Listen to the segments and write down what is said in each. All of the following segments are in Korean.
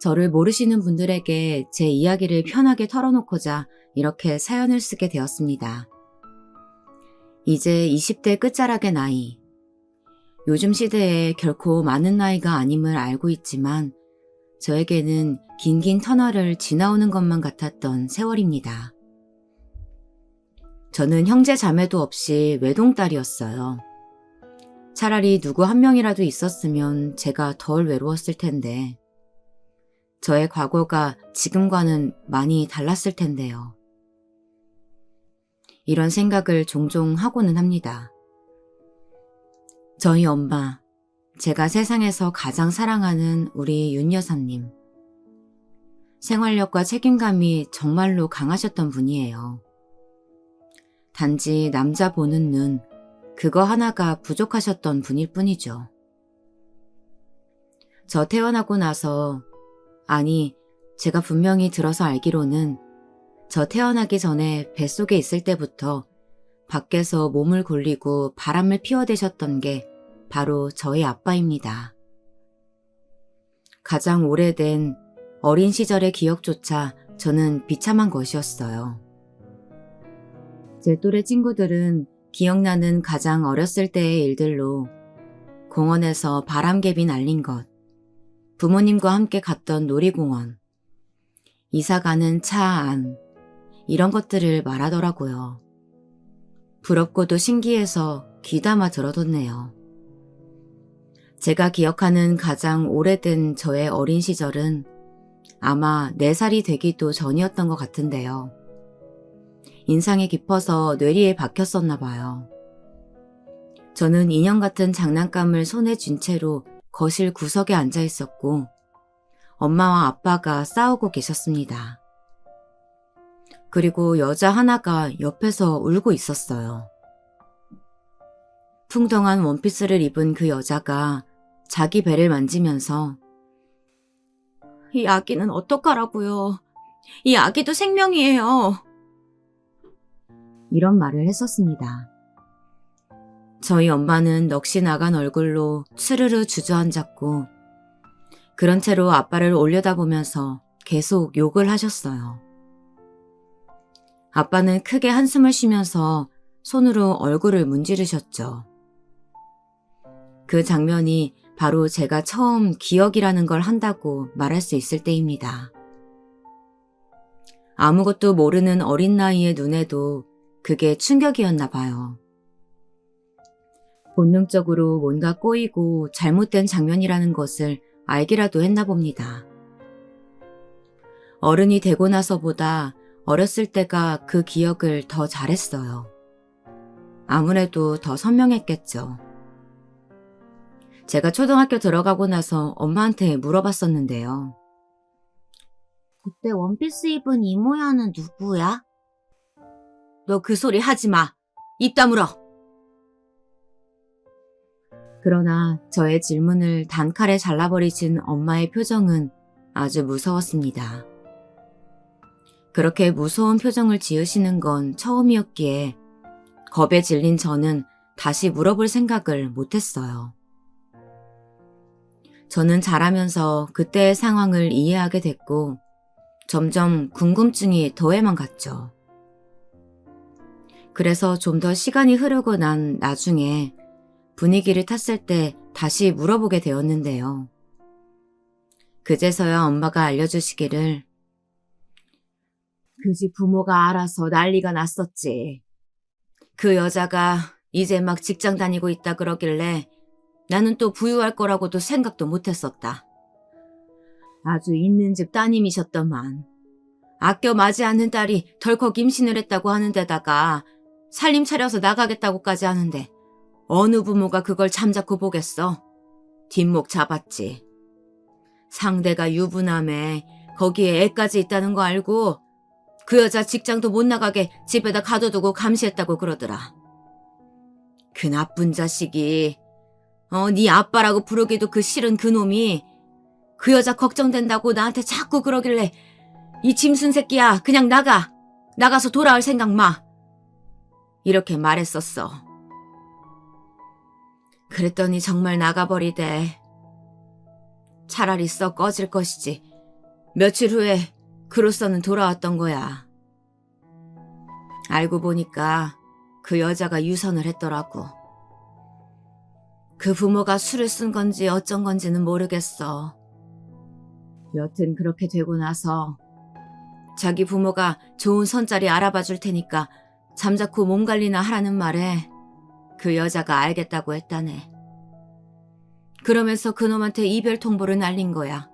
저를 모르시는 분들에게 제 이야기를 편하게 털어놓고자 이렇게 사연을 쓰게 되었습니다. 이제 20대 끝자락의 나이. 요즘 시대에 결코 많은 나이가 아님을 알고 있지만 저에게는 긴긴 터널을 지나오는 것만 같았던 세월입니다. 저는 형제 자매도 없이 외동딸이었어요. 차라리 누구 한 명이라도 있었으면 제가 덜 외로웠을 텐데 저의 과거가 지금과는 많이 달랐을 텐데요. 이런 생각을 종종 하고는 합니다. 저희 엄마, 제가 세상에서 가장 사랑하는 우리 윤 여사님. 생활력과 책임감이 정말로 강하셨던 분이에요. 단지 남자 보는 눈, 그거 하나가 부족하셨던 분일 뿐이죠. 저 태어나고 나서, 아니, 제가 분명히 들어서 알기로는 저 태어나기 전에 뱃속에 있을 때부터 밖에서 몸을 굴리고 바람을 피워대셨던 게 바로 저희 아빠입니다. 가장 오래된 어린 시절의 기억조차 저는 비참한 것이었어요. 제 또래 친구들은 기억나는 가장 어렸을 때의 일들로 공원에서 바람개비 날린 것, 부모님과 함께 갔던 놀이공원, 이사가는 차 안, 이런 것들을 말하더라고요. 부럽고도 신기해서 귀담아 들어뒀네요. 제가 기억하는 가장 오래된 저의 어린 시절은 아마 4살이 되기도 전이었던 것 같은데요. 인상이 깊어서 뇌리에 박혔었나 봐요. 저는 인형 같은 장난감을 손에 쥔 채로 거실 구석에 앉아 있었고 엄마와 아빠가 싸우고 계셨습니다. 그리고 여자 하나가 옆에서 울고 있었어요. 풍덩한 원피스를 입은 그 여자가 자기 배를 만지면서 이 아기는 어떡하라고요. 이 아기도 생명이에요. 이런 말을 했었습니다. 저희 엄마는 넋이 나간 얼굴로 스르르 주저앉았고 그런 채로 아빠를 올려다보면서 계속 욕을 하셨어요. 아빠는 크게 한숨을 쉬면서 손으로 얼굴을 문지르셨죠. 그 장면이 바로 제가 처음 기억이라는 걸 한다고 말할 수 있을 때입니다. 아무것도 모르는 어린 나이의 눈에도 그게 충격이었나 봐요. 본능적으로 뭔가 꼬이고 잘못된 장면이라는 것을 알기라도 했나 봅니다. 어른이 되고 나서보다 어렸을 때가 그 기억을 더 잘했어요. 아무래도 더 선명했겠죠. 제가 초등학교 들어가고 나서 엄마한테 물어봤었는데요. 그때 원피스 입은 이모야는 누구야? 너 그 소리 하지 마. 입 다물어. 그러나 저의 질문을 단칼에 잘라버리신 엄마의 표정은 아주 무서웠습니다. 그렇게 무서운 표정을 지으시는 건 처음이었기에 겁에 질린 저는 다시 물어볼 생각을 못했어요. 저는 자라면서 그때의 상황을 이해하게 됐고 점점 궁금증이 더해만 갔죠. 그래서 좀 더 시간이 흐르고 난 나중에 분위기를 탔을 때 다시 물어보게 되었는데요. 그제서야 엄마가 알려주시기를 그 집 부모가 알아서 난리가 났었지. 그 여자가 이제 막 직장 다니고 있다 그러길래 나는 또 부유할 거라고도 생각도 못했었다. 아주 있는 집 따님이셨더만. 아껴 맞이 않는 딸이 덜컥 임신을 했다고 하는 데다가 살림 차려서 나가겠다고까지 하는데 어느 부모가 그걸 잠자코 보겠어. 뒷목 잡았지. 상대가 유부남에 거기에 애까지 있다는 거 알고 그 여자 직장도 못 나가게 집에다 가둬두고 감시했다고 그러더라. 그 나쁜 자식이 네 아빠라고 부르기도 그 싫은 그놈이 그 여자 걱정된다고 나한테 자꾸 그러길래 이 짐승 새끼야 그냥 나가서 돌아올 생각 마 이렇게 말했었어. 그랬더니 정말 나가버리대. 차라리 썩 꺼질 것이지 며칠 후에 그로서는 돌아왔던 거야. 알고 보니까 그 여자가 유선을 했더라고. 그 부모가 술을 쓴 건지 어쩐 건지는 모르겠어. 여튼 그렇게 되고 나서 자기 부모가 좋은 선자리 알아봐 줄 테니까 잠자코 몸 관리나 하라는 말에 그 여자가 알겠다고 했다네. 그러면서 그놈한테 이별 통보를 날린 거야.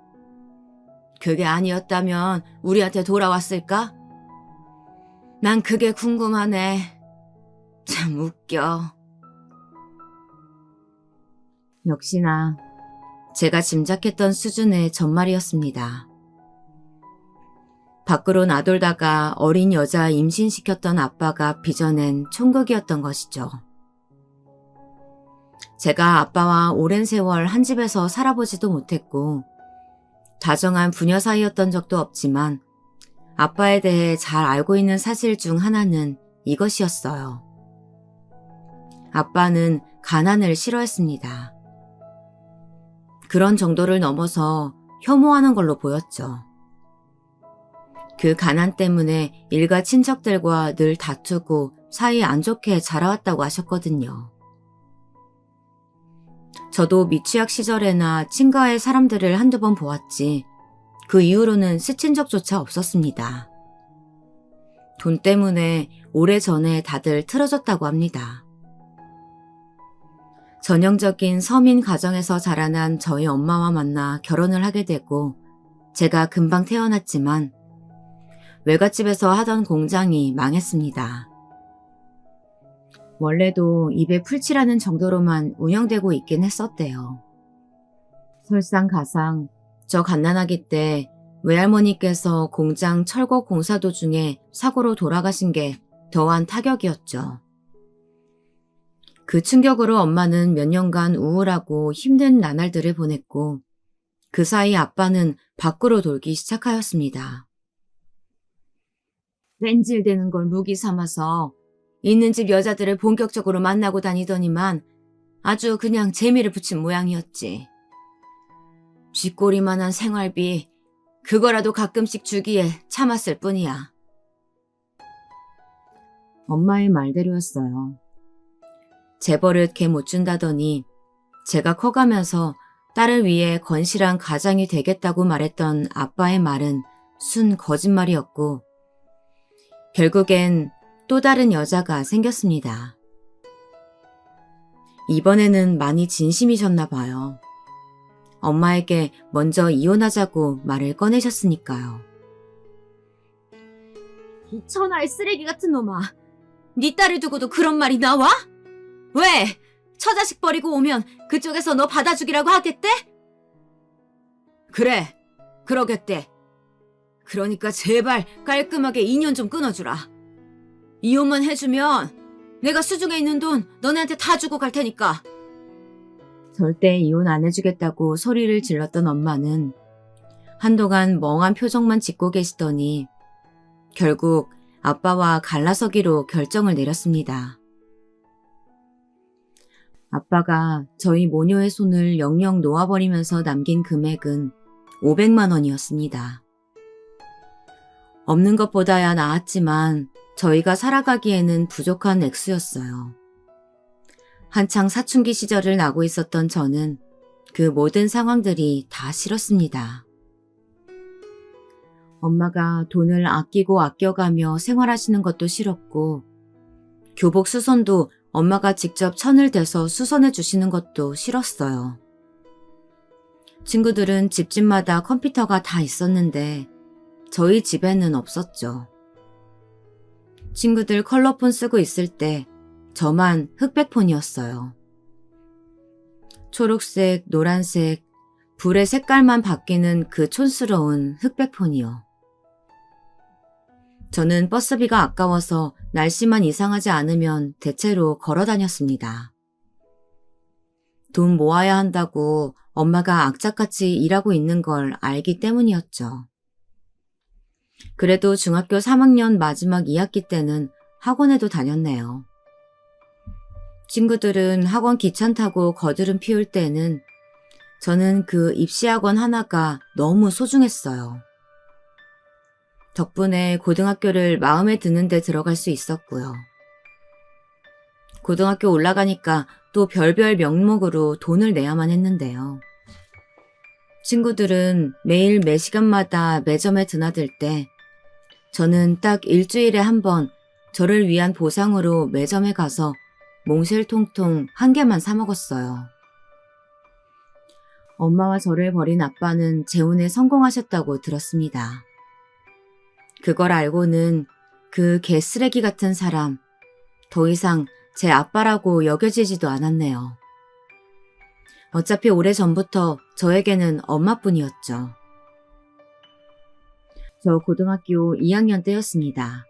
그게 아니었다면 우리한테 돌아왔을까? 난 그게 궁금하네. 참 웃겨. 역시나 제가 짐작했던 수준의 전말이었습니다. 밖으로 나돌다가 어린 여자 임신시켰던 아빠가 빚어낸 총극이었던 것이죠. 제가 아빠와 오랜 세월 한 집에서 살아보지도 못했고 다정한 부녀 사이였던 적도 없지만 아빠에 대해 잘 알고 있는 사실 중 하나는 이것이었어요. 아빠는 가난을 싫어했습니다. 그런 정도를 넘어서 혐오하는 걸로 보였죠. 그 가난 때문에 일가 친척들과 늘 다투고 사이 안 좋게 자라왔다고 하셨거든요. 저도 미취학 시절에나 친가의 사람들을 한두 번 보았지 그 이후로는 스친 적조차 없었습니다. 돈 때문에 오래전에 다들 틀어졌다고 합니다. 전형적인 서민 가정에서 자라난 저희 엄마와 만나 결혼을 하게 되고 제가 금방 태어났지만 외갓집에서 하던 공장이 망했습니다. 원래도 입에 풀칠하는 정도로만 운영되고 있긴 했었대요. 설상가상 저 갓난아기 때 외할머니께서 공장 철거 공사 도중에 사고로 돌아가신 게 더한 타격이었죠. 그 충격으로 엄마는 몇 년간 우울하고 힘든 나날들을 보냈고 그 사이 아빠는 밖으로 돌기 시작하였습니다. 뺀질대는 걸 무기 삼아서 있는 집 여자들을 본격적으로 만나고 다니더니만 아주 그냥 재미를 붙인 모양이었지. 쥐꼬리만한 생활비 그거라도 가끔씩 주기에 참았을 뿐이야. 엄마의 말대로였어요. 제 버릇 걔 못 준다더니 제가 커가면서 딸을 위해 건실한 가장이 되겠다고 말했던 아빠의 말은 순 거짓말이었고 결국엔 또 다른 여자가 생겼습니다. 이번에는 많이 진심이셨나 봐요. 엄마에게 먼저 이혼하자고 말을 꺼내셨으니까요. 이 천하의 쓰레기 같은 놈아. 네 딸을 두고도 그런 말이 나와? 왜? 처자식 버리고 오면 그쪽에서 너 받아주기라고 하겠대? 그래, 그러겠대. 그러니까 제발 깔끔하게 인연 좀 끊어주라. 이혼만 해주면 내가 수중에 있는 돈 너네한테 다 주고 갈 테니까. 절대 이혼 안 해주겠다고 소리를 질렀던 엄마는 한동안 멍한 표정만 짓고 계시더니 결국 아빠와 갈라서기로 결정을 내렸습니다. 아빠가 저희 모녀의 손을 영영 놓아버리면서 남긴 금액은 500만 원이었습니다. 없는 것보다야 나았지만 저희가 살아가기에는 부족한 액수였어요. 한창 사춘기 시절을 나고 있었던 저는 그 모든 상황들이 다 싫었습니다. 엄마가 돈을 아끼고 아껴가며 생활하시는 것도 싫었고 교복 수선도 엄마가 직접 천을 대서 수선해 주시는 것도 싫었어요. 친구들은 집집마다 컴퓨터가 다 있었는데 저희 집에는 없었죠. 친구들 컬러폰 쓰고 있을 때 저만 흑백폰이었어요. 초록색, 노란색, 불의 색깔만 바뀌는 그 촌스러운 흑백폰이요. 저는 버스비가 아까워서 날씨만 이상하지 않으면 대체로 걸어 다녔습니다. 돈 모아야 한다고 엄마가 악착같이 일하고 있는 걸 알기 때문이었죠. 그래도 중학교 3학년 마지막 2학기 때는 학원에도 다녔네요. 친구들은 학원 귀찮다고 거드름 피울 때는 저는 그 입시학원 하나가 너무 소중했어요. 덕분에 고등학교를 마음에 드는 데 들어갈 수 있었고요. 고등학교 올라가니까 또 별별 명목으로 돈을 내야만 했는데요. 친구들은 매일 매 시간마다 매점에 드나들 때 저는 딱 일주일에 한 번 저를 위한 보상으로 매점에 가서 몽쉘통통 한 개만 사 먹었어요. 엄마와 저를 버린 아빠는 재혼에 성공하셨다고 들었습니다. 그걸 알고는 그 개쓰레기 같은 사람, 더 이상 제 아빠라고 여겨지지도 않았네요. 어차피 오래전부터 저에게는 엄마뿐이었죠. 저 고등학교 2학년 때였습니다.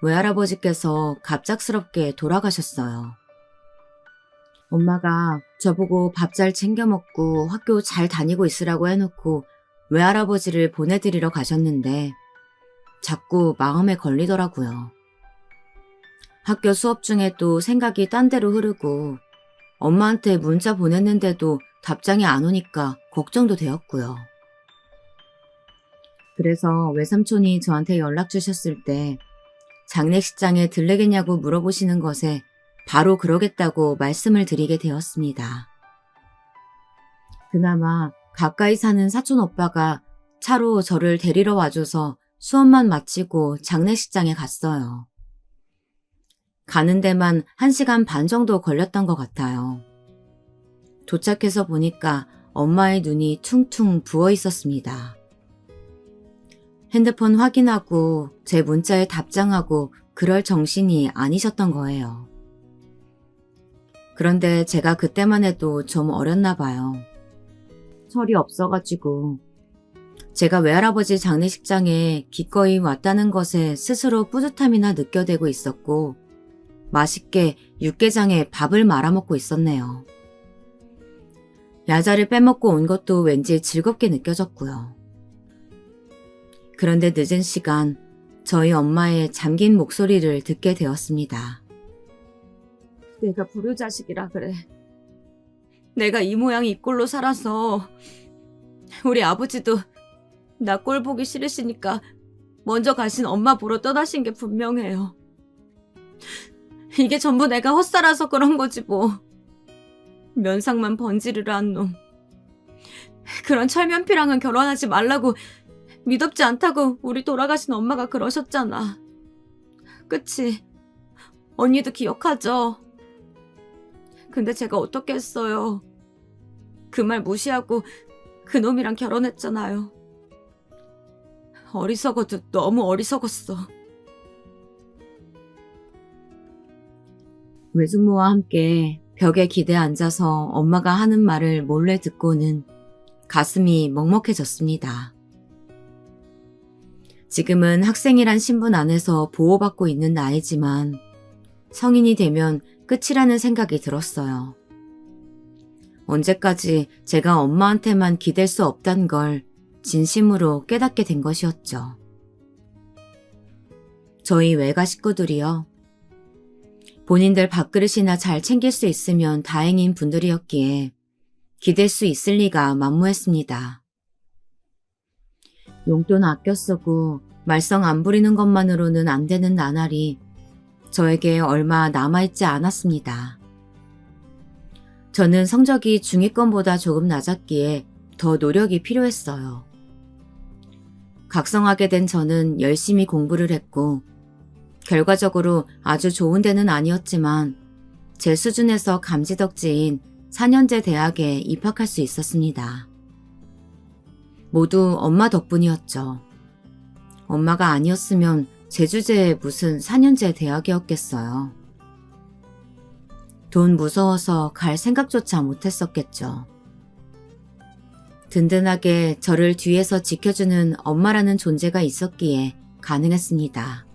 외할아버지께서 갑작스럽게 돌아가셨어요. 엄마가 저보고 밥 잘 챙겨 먹고 학교 잘 다니고 있으라고 해놓고 외할아버지를 보내드리러 가셨는데 자꾸 마음에 걸리더라고요. 학교 수업 중에도 생각이 딴 데로 흐르고 엄마한테 문자 보냈는데도 답장이 안 오니까 걱정도 되었고요. 그래서 외삼촌이 저한테 연락 주셨을 때 장례식장에 들르겠냐고 물어보시는 것에 바로 그러겠다고 말씀을 드리게 되었습니다. 그나마 가까이 사는 사촌 오빠가 차로 저를 데리러 와줘서 수업만 마치고 장례식장에 갔어요. 가는 데만 1시간 반 정도 걸렸던 것 같아요. 도착해서 보니까 엄마의 눈이 퉁퉁 부어 있었습니다. 핸드폰 확인하고 제 문자에 답장하고 그럴 정신이 아니셨던 거예요. 그런데 제가 그때만 해도 좀 어렸나 봐요. 철이 없어가지고 제가 외할아버지 장례식장에 기꺼이 왔다는 것에 스스로 뿌듯함이나 느껴대고 있었고 맛있게 육개장에 밥을 말아먹고 있었네요. 야자를 빼먹고 온 것도 왠지 즐겁게 느껴졌고요. 그런데 늦은 시간 저희 엄마의 잠긴 목소리를 듣게 되었습니다. 내가 불효자식이라 그래. 내가 이 모양 이 꼴로 살아서 우리 아버지도 나 꼴 보기 싫으시니까 먼저 가신 엄마 보러 떠나신 게 분명해요. 이게 전부 내가 헛살아서 그런 거지 뭐. 면상만 번지르르 한 놈. 그런 철면피랑은 결혼하지 말라고 미덥지 않다고 우리 돌아가신 엄마가 그러셨잖아. 그치? 언니도 기억하죠? 근데 제가 어떻게 했어요? 그 말 무시하고 그놈이랑 결혼했잖아요. 어리석어도 너무 어리석었어. 외숙모와 함께 벽에 기대 앉아서 엄마가 하는 말을 몰래 듣고는 가슴이 먹먹해졌습니다. 지금은 학생이란 신분 안에서 보호받고 있는 나이지만 성인이 되면 끝이라는 생각이 들었어요. 언제까지 제가 엄마한테만 기댈 수 없단 걸 진심으로 깨닫게 된 것이었죠. 저희 외가 식구들이요. 본인들 밥그릇이나 잘 챙길 수 있으면 다행인 분들이었기에 기댈 수 있을 리가 만무했습니다. 용돈 아껴 쓰고 말썽 안 부리는 것만으로는 안 되는 나날이 저에게 얼마 남아있지 않았습니다. 저는 성적이 중위권보다 조금 낮았기에 더 노력이 필요했어요. 각성하게 된 저는 열심히 공부를 했고 결과적으로 아주 좋은 데는 아니었지만 제 수준에서 감지덕지인 4년제 대학에 입학할 수 있었습니다. 모두 엄마 덕분이었죠. 엄마가 아니었으면 제 주제에 무슨 4년제 대학이었겠어요. 돈 무서워서 갈 생각조차 못했었겠죠. 든든하게 저를 뒤에서 지켜주는 엄마라는 존재가 있었기에 가능했습니다.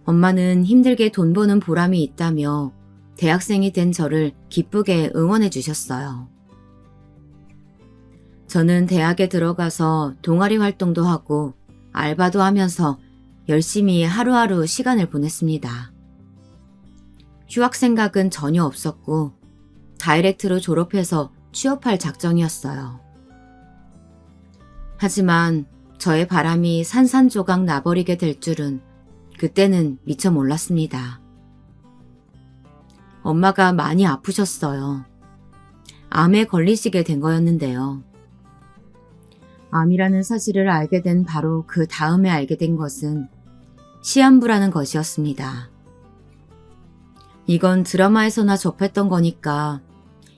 엄마는 힘들게 돈 버는 보람이 있다며 대학생이 된 저를 기쁘게 응원해 주셨어요. 저는 대학에 들어가서 동아리 활동도 하고 알바도 하면서 열심히 하루하루 시간을 보냈습니다. 휴학 생각은 전혀 없었고 다이렉트로 졸업해서 취업할 작정이었어요. 하지만 저의 바람이 산산조각 나버리게 될 줄은 그때는 미처 몰랐습니다. 엄마가 많이 아프셨어요. 암에 걸리시게 된 거였는데요. 암이라는 사실을 알게 된 바로 그 다음에 알게 된 것은 시한부라는 것이었습니다. 이건 드라마에서나 접했던 거니까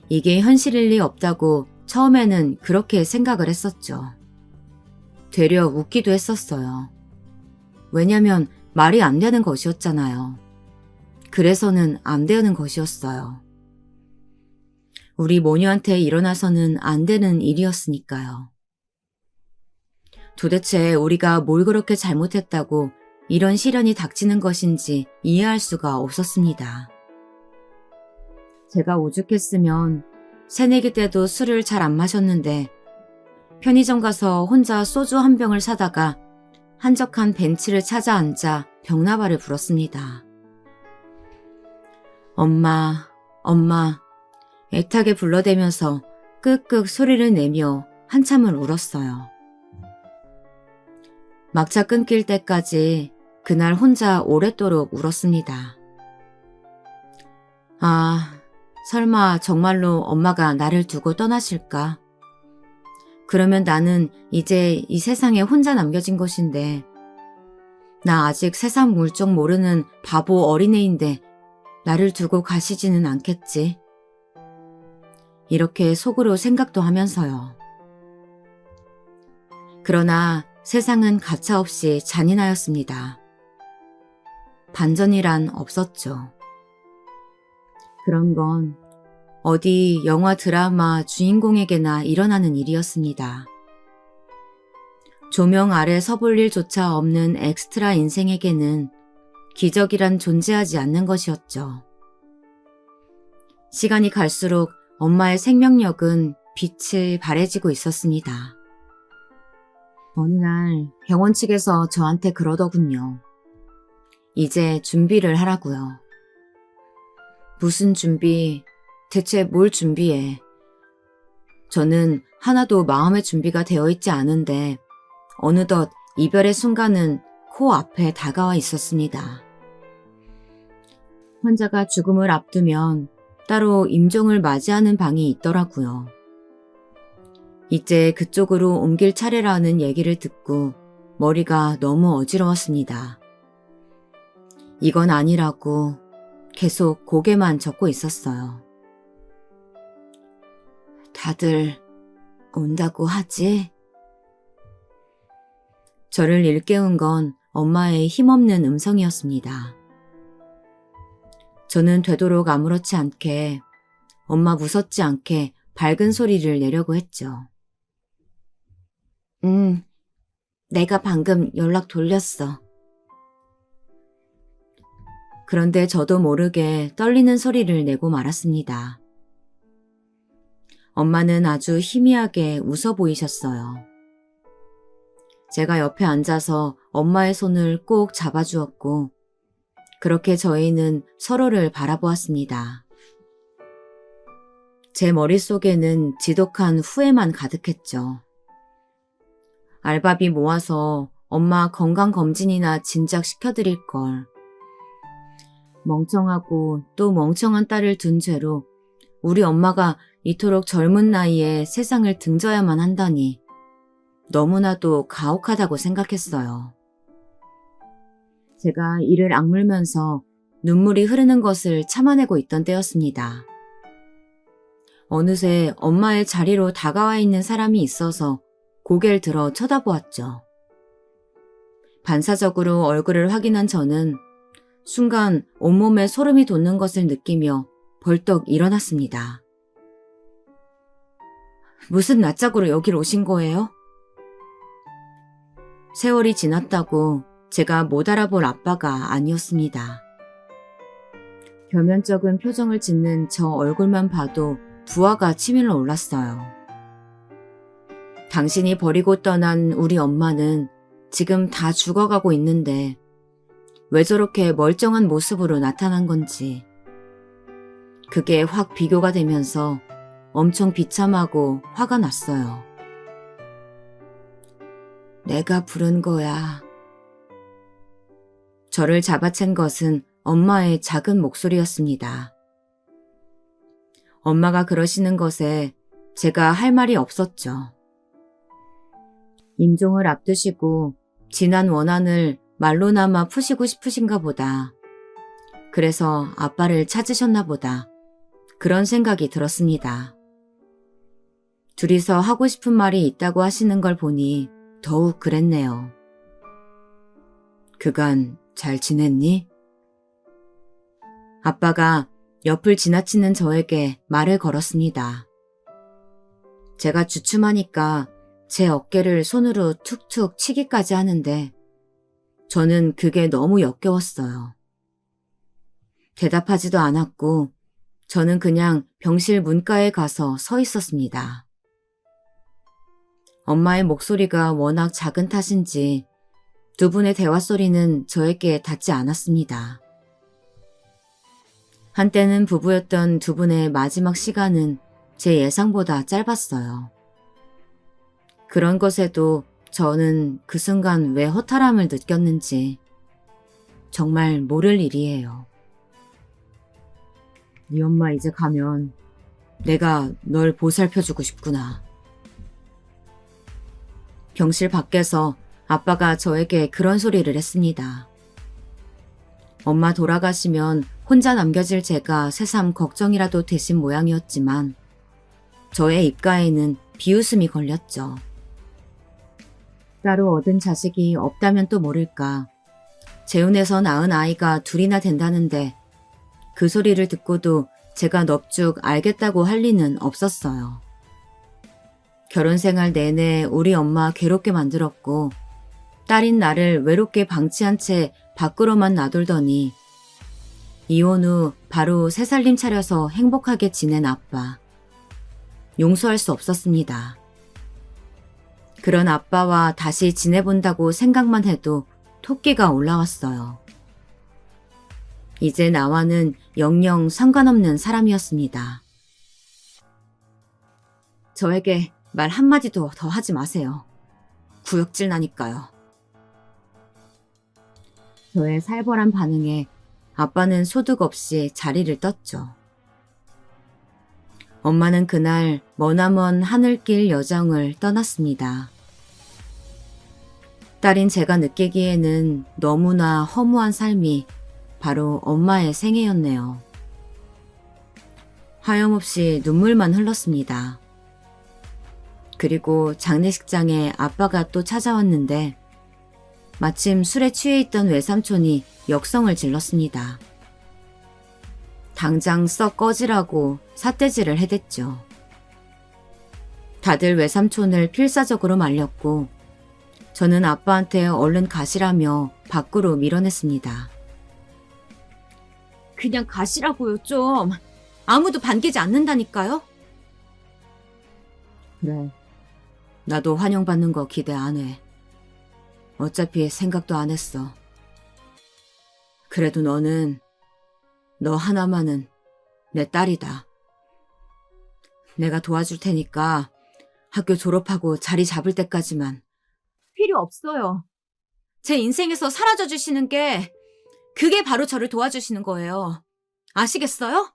이게 현실일 리 없다고 처음에는 그렇게 생각을 했었죠. 되려 웃기도 했었어요. 왜냐면 말이 안 되는 것이었잖아요. 그래서는 안 되는 것이었어요. 우리 모녀한테 일어나서는 안 되는 일이었으니까요. 도대체 우리가 뭘 그렇게 잘못했다고 이런 시련이 닥치는 것인지 이해할 수가 없었습니다. 제가 오죽했으면 새내기 때도 술을 잘 안 마셨는데 편의점 가서 혼자 소주 한 병을 사다가 한적한 벤치를 찾아 앉아 병나발을 불었습니다. 엄마, 엄마, 애타게 불러대면서 끄끄 소리를 내며 한참을 울었어요. 막차 끊길 때까지 그날 혼자 오랫도록 울었습니다. 아, 설마 정말로 엄마가 나를 두고 떠나실까? 그러면 나는 이제 이 세상에 혼자 남겨진 것인데, 나 아직 세상 물정 모르는 바보 어린애인데 나를 두고 가시지는 않겠지. 이렇게 속으로 생각도 하면서요. 그러나 세상은 가차없이 잔인하였습니다. 반전이란 없었죠. 그런 건 어디 영화 드라마 주인공에게나 일어나는 일이었습니다. 조명 아래 서볼 일조차 없는 엑스트라 인생에게는 기적이란 존재하지 않는 것이었죠. 시간이 갈수록 엄마의 생명력은 빛이 바래지고 있었습니다. 어느 날 병원 측에서 저한테 그러더군요. 이제 준비를 하라고요. 무슨 준비? 대체 뭘 준비해? 저는 하나도 마음의 준비가 되어 있지 않은데 어느덧 이별의 순간은 코앞에 다가와 있었습니다. 환자가 죽음을 앞두면 따로 임종을 맞이하는 방이 있더라고요. 이제 그쪽으로 옮길 차례라는 얘기를 듣고 머리가 너무 어지러웠습니다. 이건 아니라고 계속 고개만 젓고 있었어요. 다들 온다고 하지? 저를 일깨운 건 엄마의 힘없는 음성이었습니다. 저는 되도록 아무렇지 않게 엄마 무섭지 않게 밝은 소리를 내려고 했죠. 내가 방금 연락 돌렸어. 그런데 저도 모르게 떨리는 소리를 내고 말았습니다. 엄마는 아주 희미하게 웃어 보이셨어요. 제가 옆에 앉아서 엄마의 손을 꼭 잡아주었고 그렇게 저희는 서로를 바라보았습니다. 제 머릿속에는 지독한 후회만 가득했죠. 알바비 모아서 엄마 건강검진이나 진작 시켜드릴 걸. 멍청하고 또 멍청한 딸을 둔 죄로 우리 엄마가 이토록 젊은 나이에 세상을 등져야만 한다니 너무나도 가혹하다고 생각했어요. 제가 이를 악물면서 눈물이 흐르는 것을 참아내고 있던 때였습니다. 어느새 엄마의 자리로 다가와 있는 사람이 있어서 고개를 들어 쳐다보았죠. 반사적으로 얼굴을 확인한 저는 순간 온몸에 소름이 돋는 것을 느끼며 벌떡 일어났습니다. 무슨 낯짝으로 여길 오신 거예요? 세월이 지났다고 제가 못 알아볼 아빠가 아니었습니다. 표면적인 표정을 짓는 저 얼굴만 봐도 부하가 치밀어 올랐어요. 당신이 버리고 떠난 우리 엄마는 지금 다 죽어가고 있는데 왜 저렇게 멀쩡한 모습으로 나타난 건지 그게 확 비교가 되면서 엄청 비참하고 화가 났어요. 내가 부른 거야. 저를 잡아챈 것은 엄마의 작은 목소리였습니다. 엄마가 그러시는 것에 제가 할 말이 없었죠. 임종을 앞두시고 지난 원한을 말로나마 푸시고 싶으신가 보다. 그래서 아빠를 찾으셨나 보다. 그런 생각이 들었습니다. 둘이서 하고 싶은 말이 있다고 하시는 걸 보니 더욱 그랬네요. 그간 잘 지냈니? 아빠가 옆을 지나치는 저에게 말을 걸었습니다. 제가 주춤하니까 제 어깨를 손으로 툭툭 치기까지 하는데 저는 그게 너무 역겨웠어요. 대답하지도 않았고 저는 그냥 병실 문가에 가서 서 있었습니다. 엄마의 목소리가 워낙 작은 탓인지 두 분의 대화 소리는 저에게 닿지 않았습니다. 한때는 부부였던 두 분의 마지막 시간은 제 예상보다 짧았어요. 그런 것에도 저는 그 순간 왜 허탈함을 느꼈는지 정말 모를 일이에요. 네 엄마 이제 가면 내가 널 보살펴주고 싶구나. 병실 밖에서 아빠가 저에게 그런 소리를 했습니다. 엄마 돌아가시면 혼자 남겨질 제가 새삼 걱정이라도 되신 모양이었지만 저의 입가에는 비웃음이 걸렸죠. 따로 얻은 자식이 없다면 또 모를까. 재혼해서 낳은 아이가 둘이나 된다는데 그 소리를 듣고도 제가 넙죽 알겠다고 할 리는 없었어요. 결혼 생활 내내 우리 엄마 괴롭게 만들었고 딸인 나를 외롭게 방치한 채 밖으로만 놔돌더니 이혼 후 바로 새살림 차려서 행복하게 지낸 아빠. 용서할 수 없었습니다. 그런 아빠와 다시 지내본다고 생각만 해도 토끼가 올라왔어요. 이제 나와는 영영 상관없는 사람이었습니다. 저에게 말 한마디도 더 하지 마세요. 구역질 나니까요. 저의 살벌한 반응에 아빠는 소득 없이 자리를 떴죠. 엄마는 그날 머나먼 하늘길 여정을 떠났습니다. 딸인 제가 느끼기에는 너무나 허무한 삶이 바로 엄마의 생애였네요. 하염없이 눈물만 흘렀습니다. 그리고 장례식장에 아빠가 또 찾아왔는데 마침 술에 취해 있던 외삼촌이 역성을 질렀습니다. 당장 썩 꺼지라고 삿대질을 해댔죠. 다들 외삼촌을 필사적으로 말렸고 저는 아빠한테 얼른 가시라며 밖으로 밀어냈습니다. 그냥 가시라고요 좀. 아무도 반기지 않는다니까요. 그래. 나도 환영받는 거 기대 안 해. 어차피 생각도 안 했어. 그래도 너는 너 하나만은 내 딸이다. 내가 도와줄 테니까 학교 졸업하고 자리 잡을 때까지만. 필요 없어요. 제 인생에서 사라져 주시는 게 그게 바로 저를 도와주시는 거예요. 아시겠어요?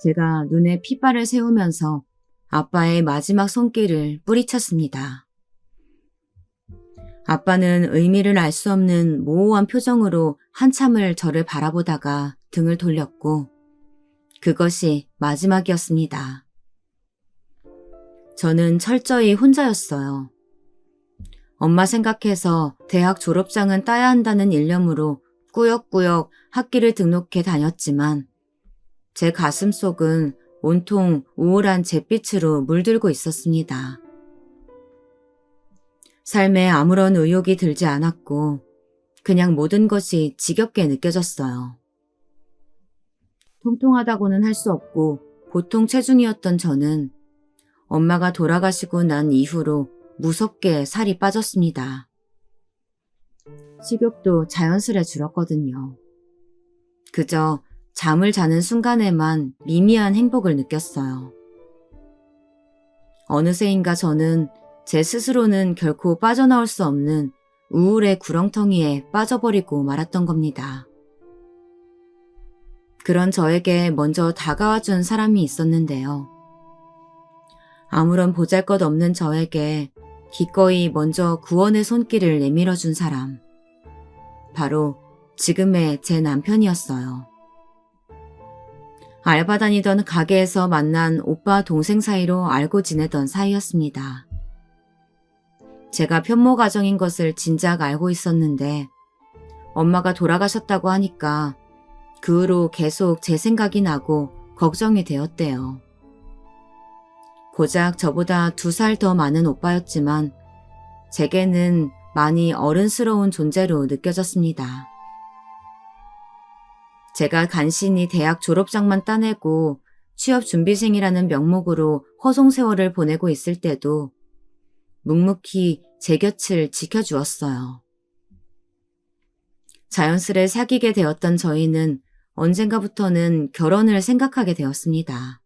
제가 눈에 핏발을 세우면서 아빠의 마지막 손길을 뿌리쳤습니다. 아빠는 의미를 알 수 없는 모호한 표정으로 한참을 저를 바라보다가 등을 돌렸고 그것이 마지막이었습니다. 저는 철저히 혼자였어요. 엄마 생각해서 대학 졸업장은 따야 한다는 일념으로 꾸역꾸역 학기를 등록해 다녔지만 제 가슴 속은 온통 우울한 잿빛으로 물들고 있었습니다. 삶에 아무런 의욕이 들지 않았고 그냥 모든 것이 지겹게 느껴졌어요. 통통하다고는 할 수 없고 보통 체중이었던 저는 엄마가 돌아가시고 난 이후로 무섭게 살이 빠졌습니다. 식욕도 자연스레 줄었거든요. 그저 잠을 자는 순간에만 미미한 행복을 느꼈어요. 어느새인가 저는 제 스스로는 결코 빠져나올 수 없는 우울의 구렁텅이에 빠져버리고 말았던 겁니다. 그런 저에게 먼저 다가와준 사람이 있었는데요. 아무런 보잘것없는 저에게 기꺼이 먼저 구원의 손길을 내밀어준 사람. 바로 지금의 제 남편이었어요. 알바 다니던 가게에서 만난 오빠 동생 사이로 알고 지내던 사이였습니다. 제가 편모 가정인 것을 진작 알고 있었는데 엄마가 돌아가셨다고 하니까 그 후로 계속 제 생각이 나고 걱정이 되었대요. 고작 저보다 2살 더 많은 오빠였지만 제게는 많이 어른스러운 존재로 느껴졌습니다. 제가 간신히 대학 졸업장만 따내고 취업준비생이라는 명목으로 허송세월을 보내고 있을 때도 묵묵히 제 곁을 지켜주었어요. 자연스레 사귀게 되었던 저희는 언젠가부터는 결혼을 생각하게 되었습니다.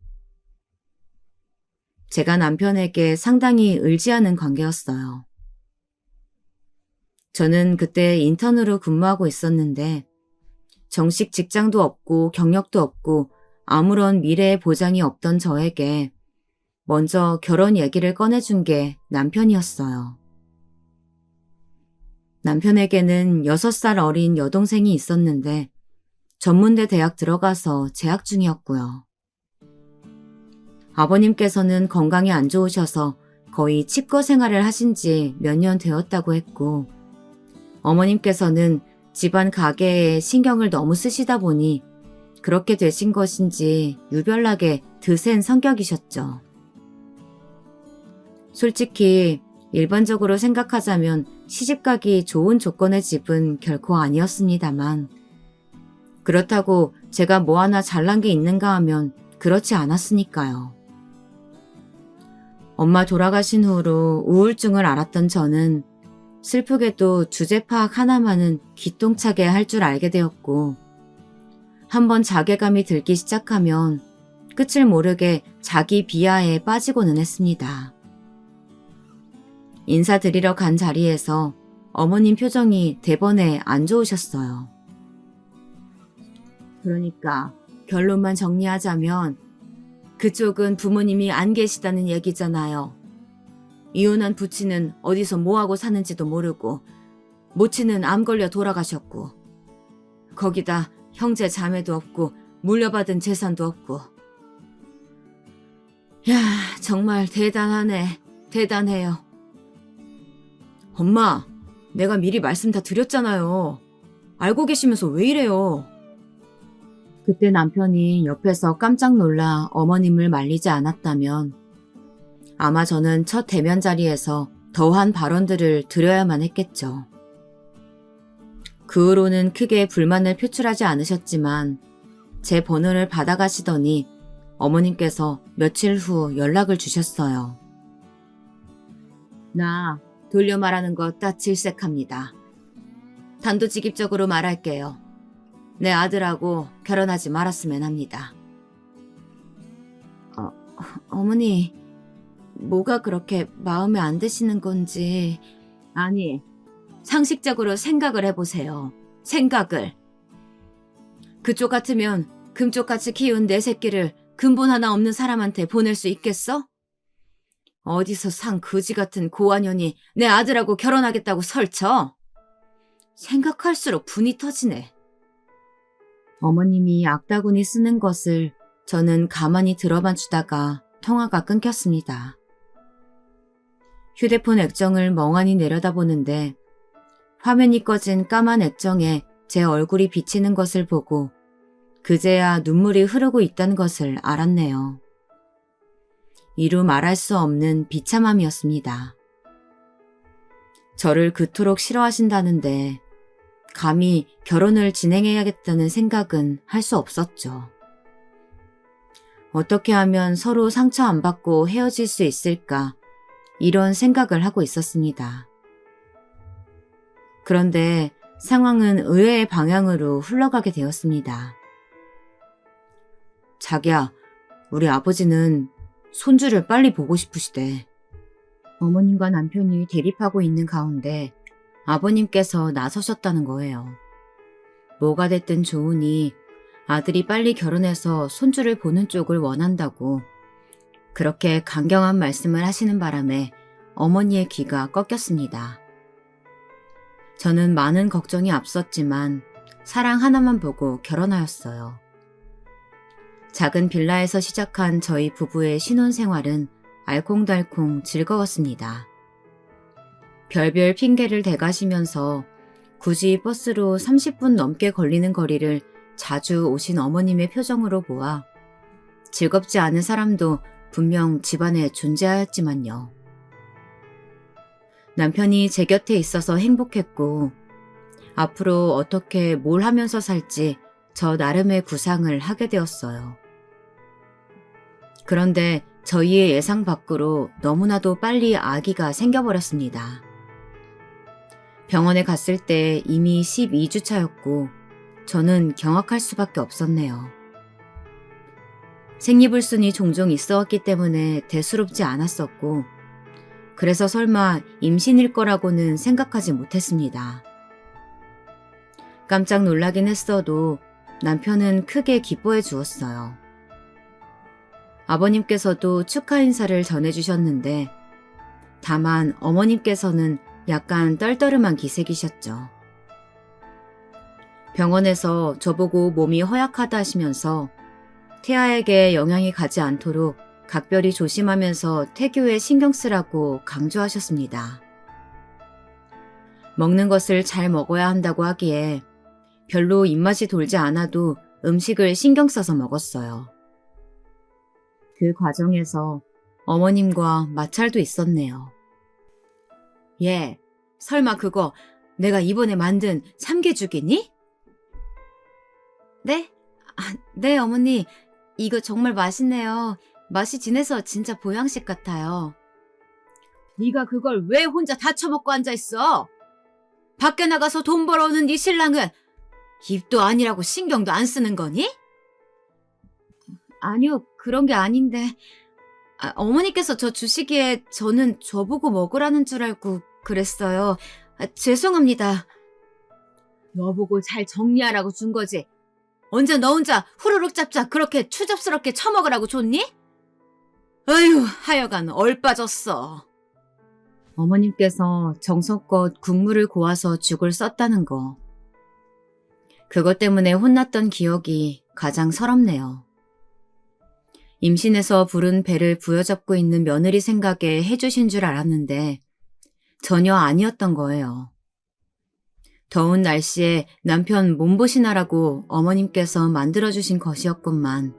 제가 남편에게 상당히 의지하는 관계였어요. 저는 그때 인턴으로 근무하고 있었는데 정식 직장도 없고 경력도 없고 아무런 미래의 보장이 없던 저에게 먼저 결혼 얘기를 꺼내준 게 남편이었어요. 남편에게는 6살 어린 여동생이 있었는데 전문대 대학 들어가서 재학 중이었고요. 아버님께서는 건강이 안 좋으셔서 거의 칩거 생활을 하신 지 몇 년 되었다고 했고 어머님께서는 집안 가게에 신경을 너무 쓰시다 보니 그렇게 되신 것인지 유별나게 드센 성격이셨죠. 솔직히 일반적으로 생각하자면 시집가기 좋은 조건의 집은 결코 아니었습니다만 그렇다고 제가 뭐 하나 잘난 게 있는가 하면 그렇지 않았으니까요. 엄마 돌아가신 후로 우울증을 앓았던 저는 슬프게도 주제 파악 하나만은 기똥차게 할 줄 알게 되었고 한번 자괴감이 들기 시작하면 끝을 모르게 자기 비하에 빠지고는 했습니다. 인사드리러 간 자리에서 어머님 표정이 대번에 안 좋으셨어요. 그러니까 결론만 정리하자면 그쪽은 부모님이 안 계시다는 얘기잖아요. 이혼한 부친은 어디서 뭐하고 사는지도 모르고 모친은 암 걸려 돌아가셨고 거기다 형제 자매도 없고 물려받은 재산도 없고 야, 정말 대단하네. 대단해요. 엄마, 내가 미리 말씀 다 드렸잖아요. 알고 계시면서 왜 이래요? 그때 남편이 옆에서 깜짝 놀라 어머님을 말리지 않았다면 아마 저는 첫 대면 자리에서 더한 발언들을 드려야만 했겠죠. 그 후로는 크게 불만을 표출하지 않으셨지만 제 번호를 받아가시더니 어머님께서 며칠 후 연락을 주셨어요. 나 돌려 말하는 거 딱 질색합니다. 단도직입적으로 말할게요. 내 아들하고 결혼하지 말았으면 합니다. 어머니, 뭐가 그렇게 마음에 안 드시는 건지. 아니, 상식적으로 생각을 해보세요. 생각을. 그쪽 같으면 금쪽같이 키운 내 새끼를 근본 하나 없는 사람한테 보낼 수 있겠어? 어디서 산 거지 같은 고아년이 내 아들하고 결혼하겠다고 설쳐? 생각할수록 분이 터지네. 어머님이 악다구니 쓰는 것을 저는 가만히 들어만 주다가 통화가 끊겼습니다. 휴대폰 액정을 멍하니 내려다보는데 화면이 꺼진 까만 액정에 제 얼굴이 비치는 것을 보고 그제야 눈물이 흐르고 있다는 것을 알았네요. 이루 말할 수 없는 비참함이었습니다. 저를 그토록 싫어하신다는데 감히 결혼을 진행해야겠다는 생각은 할 수 없었죠. 어떻게 하면 서로 상처 안 받고 헤어질 수 있을까 이런 생각을 하고 있었습니다. 그런데 상황은 의외의 방향으로 흘러가게 되었습니다. 자기야, 우리 아버지는 손주를 빨리 보고 싶으시대. 어머님과 남편이 대립하고 있는 가운데 아버님께서 나서셨다는 거예요. 뭐가 됐든 좋으니 아들이 빨리 결혼해서 손주를 보는 쪽을 원한다고 그렇게 강경한 말씀을 하시는 바람에 어머니의 귀가 꺾였습니다. 저는 많은 걱정이 앞섰지만 사랑 하나만 보고 결혼하였어요. 작은 빌라에서 시작한 저희 부부의 신혼생활은 알콩달콩 즐거웠습니다. 별별 핑계를 대가시면서 굳이 버스로 30분 넘게 걸리는 거리를 자주 오신 어머님의 표정으로 보아 즐겁지 않은 사람도 분명 집안에 존재하였지만요. 남편이 제 곁에 있어서 행복했고 앞으로 어떻게 뭘 하면서 살지 저 나름의 구상을 하게 되었어요. 그런데 저희의 예상 밖으로 너무나도 빨리 아기가 생겨버렸습니다. 병원에 갔을 때 이미 12주 차였고 저는 경악할 수밖에 없었네요. 생리불순이 종종 있어 왔기 때문에 대수롭지 않았었고 그래서 설마 임신일 거라고는 생각하지 못했습니다. 깜짝 놀라긴 했어도 남편은 크게 기뻐해 주었어요. 아버님께서도 축하 인사를 전해주셨는데 다만 어머님께서는 약간 떨떠름한 기색이셨죠. 병원에서 저보고 몸이 허약하다 하시면서 태아에게 영향이 가지 않도록 각별히 조심하면서 태교에 신경 쓰라고 강조하셨습니다. 먹는 것을 잘 먹어야 한다고 하기에 별로 입맛이 돌지 않아도 음식을 신경 써서 먹었어요. 그 과정에서 어머님과 마찰도 있었네요. 얘, 설마 그거 내가 이번에 만든 참깨죽이니? 네? 네, 어머니. 이거 정말 맛있네요. 맛이 진해서 진짜 보양식 같아요. 네가 그걸 왜 혼자 다 처먹고 앉아있어? 밖에 나가서 돈 벌어오는 네 신랑은 입도 아니라고 신경도 안 쓰는 거니? 아니요, 그런 게 아닌데. 어머니께서 저 주시기에 저는 저보고 먹으라는 줄 알고 그랬어요. 죄송합니다. 너 보고 잘 정리하라고 준 거지. 언제 너 혼자 후루룩 짭짭 그렇게 추잡스럽게 처먹으라고 줬니? 어휴, 하여간 얼빠졌어. 어머님께서 정성껏 국물을 고아서 죽을 썼다는 거. 그것 때문에 혼났던 기억이 가장 서럽네요. 임신해서 부른 배를 부여잡고 있는 며느리 생각에 해주신 줄 알았는데 전혀 아니었던 거예요. 더운 날씨에 남편 몸보신하라고 어머님께서 만들어주신 것이었건만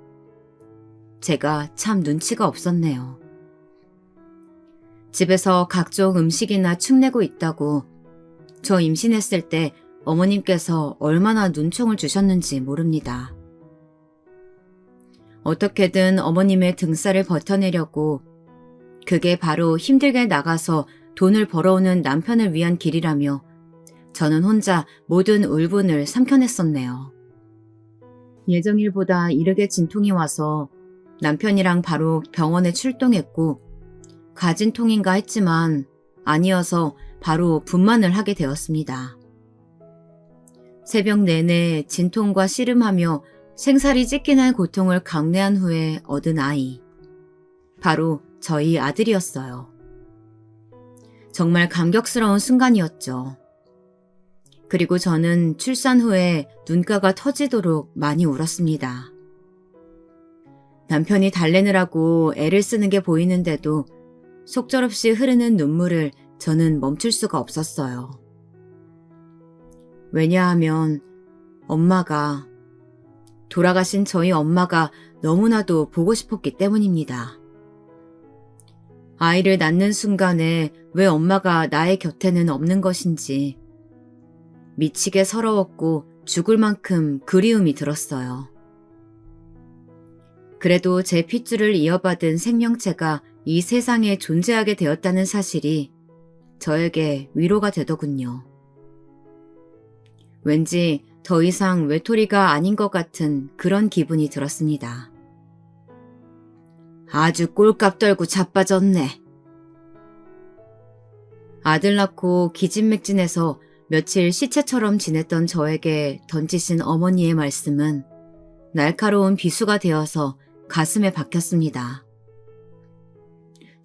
제가 참 눈치가 없었네요. 집에서 각종 음식이나 축내고 있다고 저 임신했을 때 어머님께서 얼마나 눈총을 주셨는지 모릅니다. 어떻게든 어머님의 등살을 버텨내려고 그게 바로 힘들게 나가서 돈을 벌어오는 남편을 위한 길이라며 저는 혼자 모든 울분을 삼켜냈었네요. 예정일보다 이르게 진통이 와서 남편이랑 바로 병원에 출동했고 가진 통인가 했지만 아니어서 바로 분만을 하게 되었습니다. 새벽 내내 진통과 씨름하며 생살이 찢기는 고통을 강내한 후에 얻은 아이. 바로 저희 아들이었어요. 정말 감격스러운 순간이었죠. 그리고 저는 출산 후에 눈가가 터지도록 많이 울었습니다. 남편이 달래느라고 애를 쓰는 게 보이는데도 속절없이 흐르는 눈물을 저는 멈출 수가 없었어요. 왜냐하면 돌아가신 저희 엄마가 너무나도 보고 싶었기 때문입니다. 아이를 낳는 순간에 왜 엄마가 나의 곁에는 없는 것인지 미치게 서러웠고 죽을 만큼 그리움이 들었어요. 그래도 제 핏줄을 이어받은 생명체가 이 세상에 존재하게 되었다는 사실이 저에게 위로가 되더군요. 왠지 더 이상 외톨이가 아닌 것 같은 그런 기분이 들었습니다. 아주 꼴값 떨고 자빠졌네. 아들 낳고 기진맥진해서 며칠 시체처럼 지냈던 저에게 던지신 어머니의 말씀은 날카로운 비수가 되어서 가슴에 박혔습니다.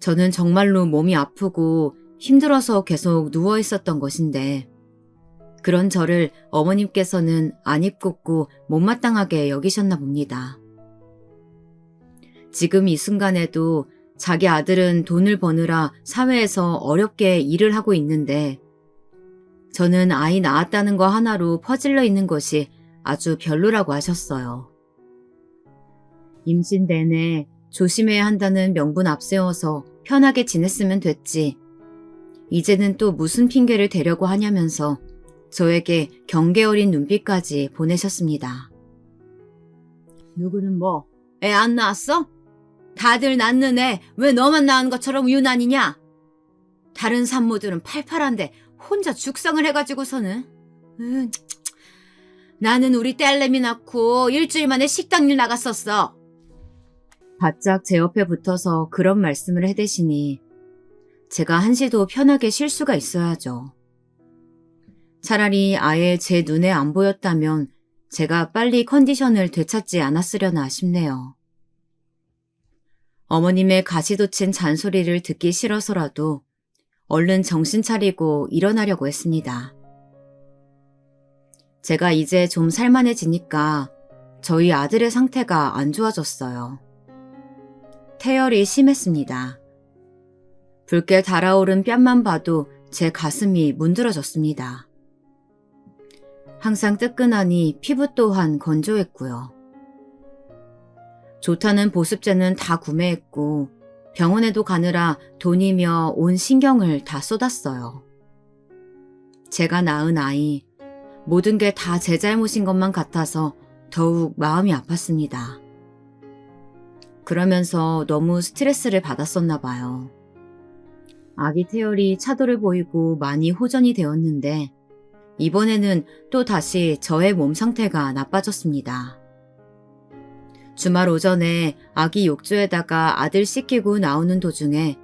저는 정말로 몸이 아프고 힘들어서 계속 누워 있었던 것인데 그런 저를 어머님께서는 안 입고 못마땅하게 여기셨나 봅니다. 지금 이 순간에도 자기 아들은 돈을 버느라 사회에서 어렵게 일을 하고 있는데 저는 아이 낳았다는 거 하나로 퍼질러 있는 것이 아주 별로라고 하셨어요. 임신 내내 조심해야 한다는 명분 앞세워서 편하게 지냈으면 됐지. 이제는 또 무슨 핑계를 대려고 하냐면서 저에게 경계 어린 눈빛까지 보내셨습니다. 누구는 뭐, 애 안 낳았어? 다들 낳는 애 왜 너만 낳은 것처럼 유난이냐? 다른 산모들은 팔팔한데 혼자 죽상을 해가지고서는. 나는 우리 딸내미 낳고 일주일 만에 식당일 나갔었어. 바짝 제 옆에 붙어서 그런 말씀을 해대시니 제가 한시도 편하게 쉴 수가 있어야죠. 차라리 아예 제 눈에 안 보였다면 제가 빨리 컨디션을 되찾지 않았으려나 싶네요. 어머님의 가시돋친 잔소리를 듣기 싫어서라도 얼른 정신 차리고 일어나려고 했습니다. 제가 이제 좀 살만해지니까 저희 아들의 상태가 안 좋아졌어요. 태열이 심했습니다. 붉게 달아오른 뺨만 봐도 제 가슴이 문드러졌습니다. 항상 뜨끈하니 피부 또한 건조했고요. 좋다는 보습제는 다 구매했고 병원에도 가느라 돈이며 온 신경을 다 쏟았어요. 제가 낳은 아이, 모든 게 다 제 잘못인 것만 같아서 더욱 마음이 아팠습니다. 그러면서 너무 스트레스를 받았었나 봐요. 아기 태열이 차도를 보이고 많이 호전이 되었는데 이번에는 또 다시 저의 몸 상태가 나빠졌습니다. 주말 오전에 아기 욕조에다가 아들 씻기고 나오는 도중에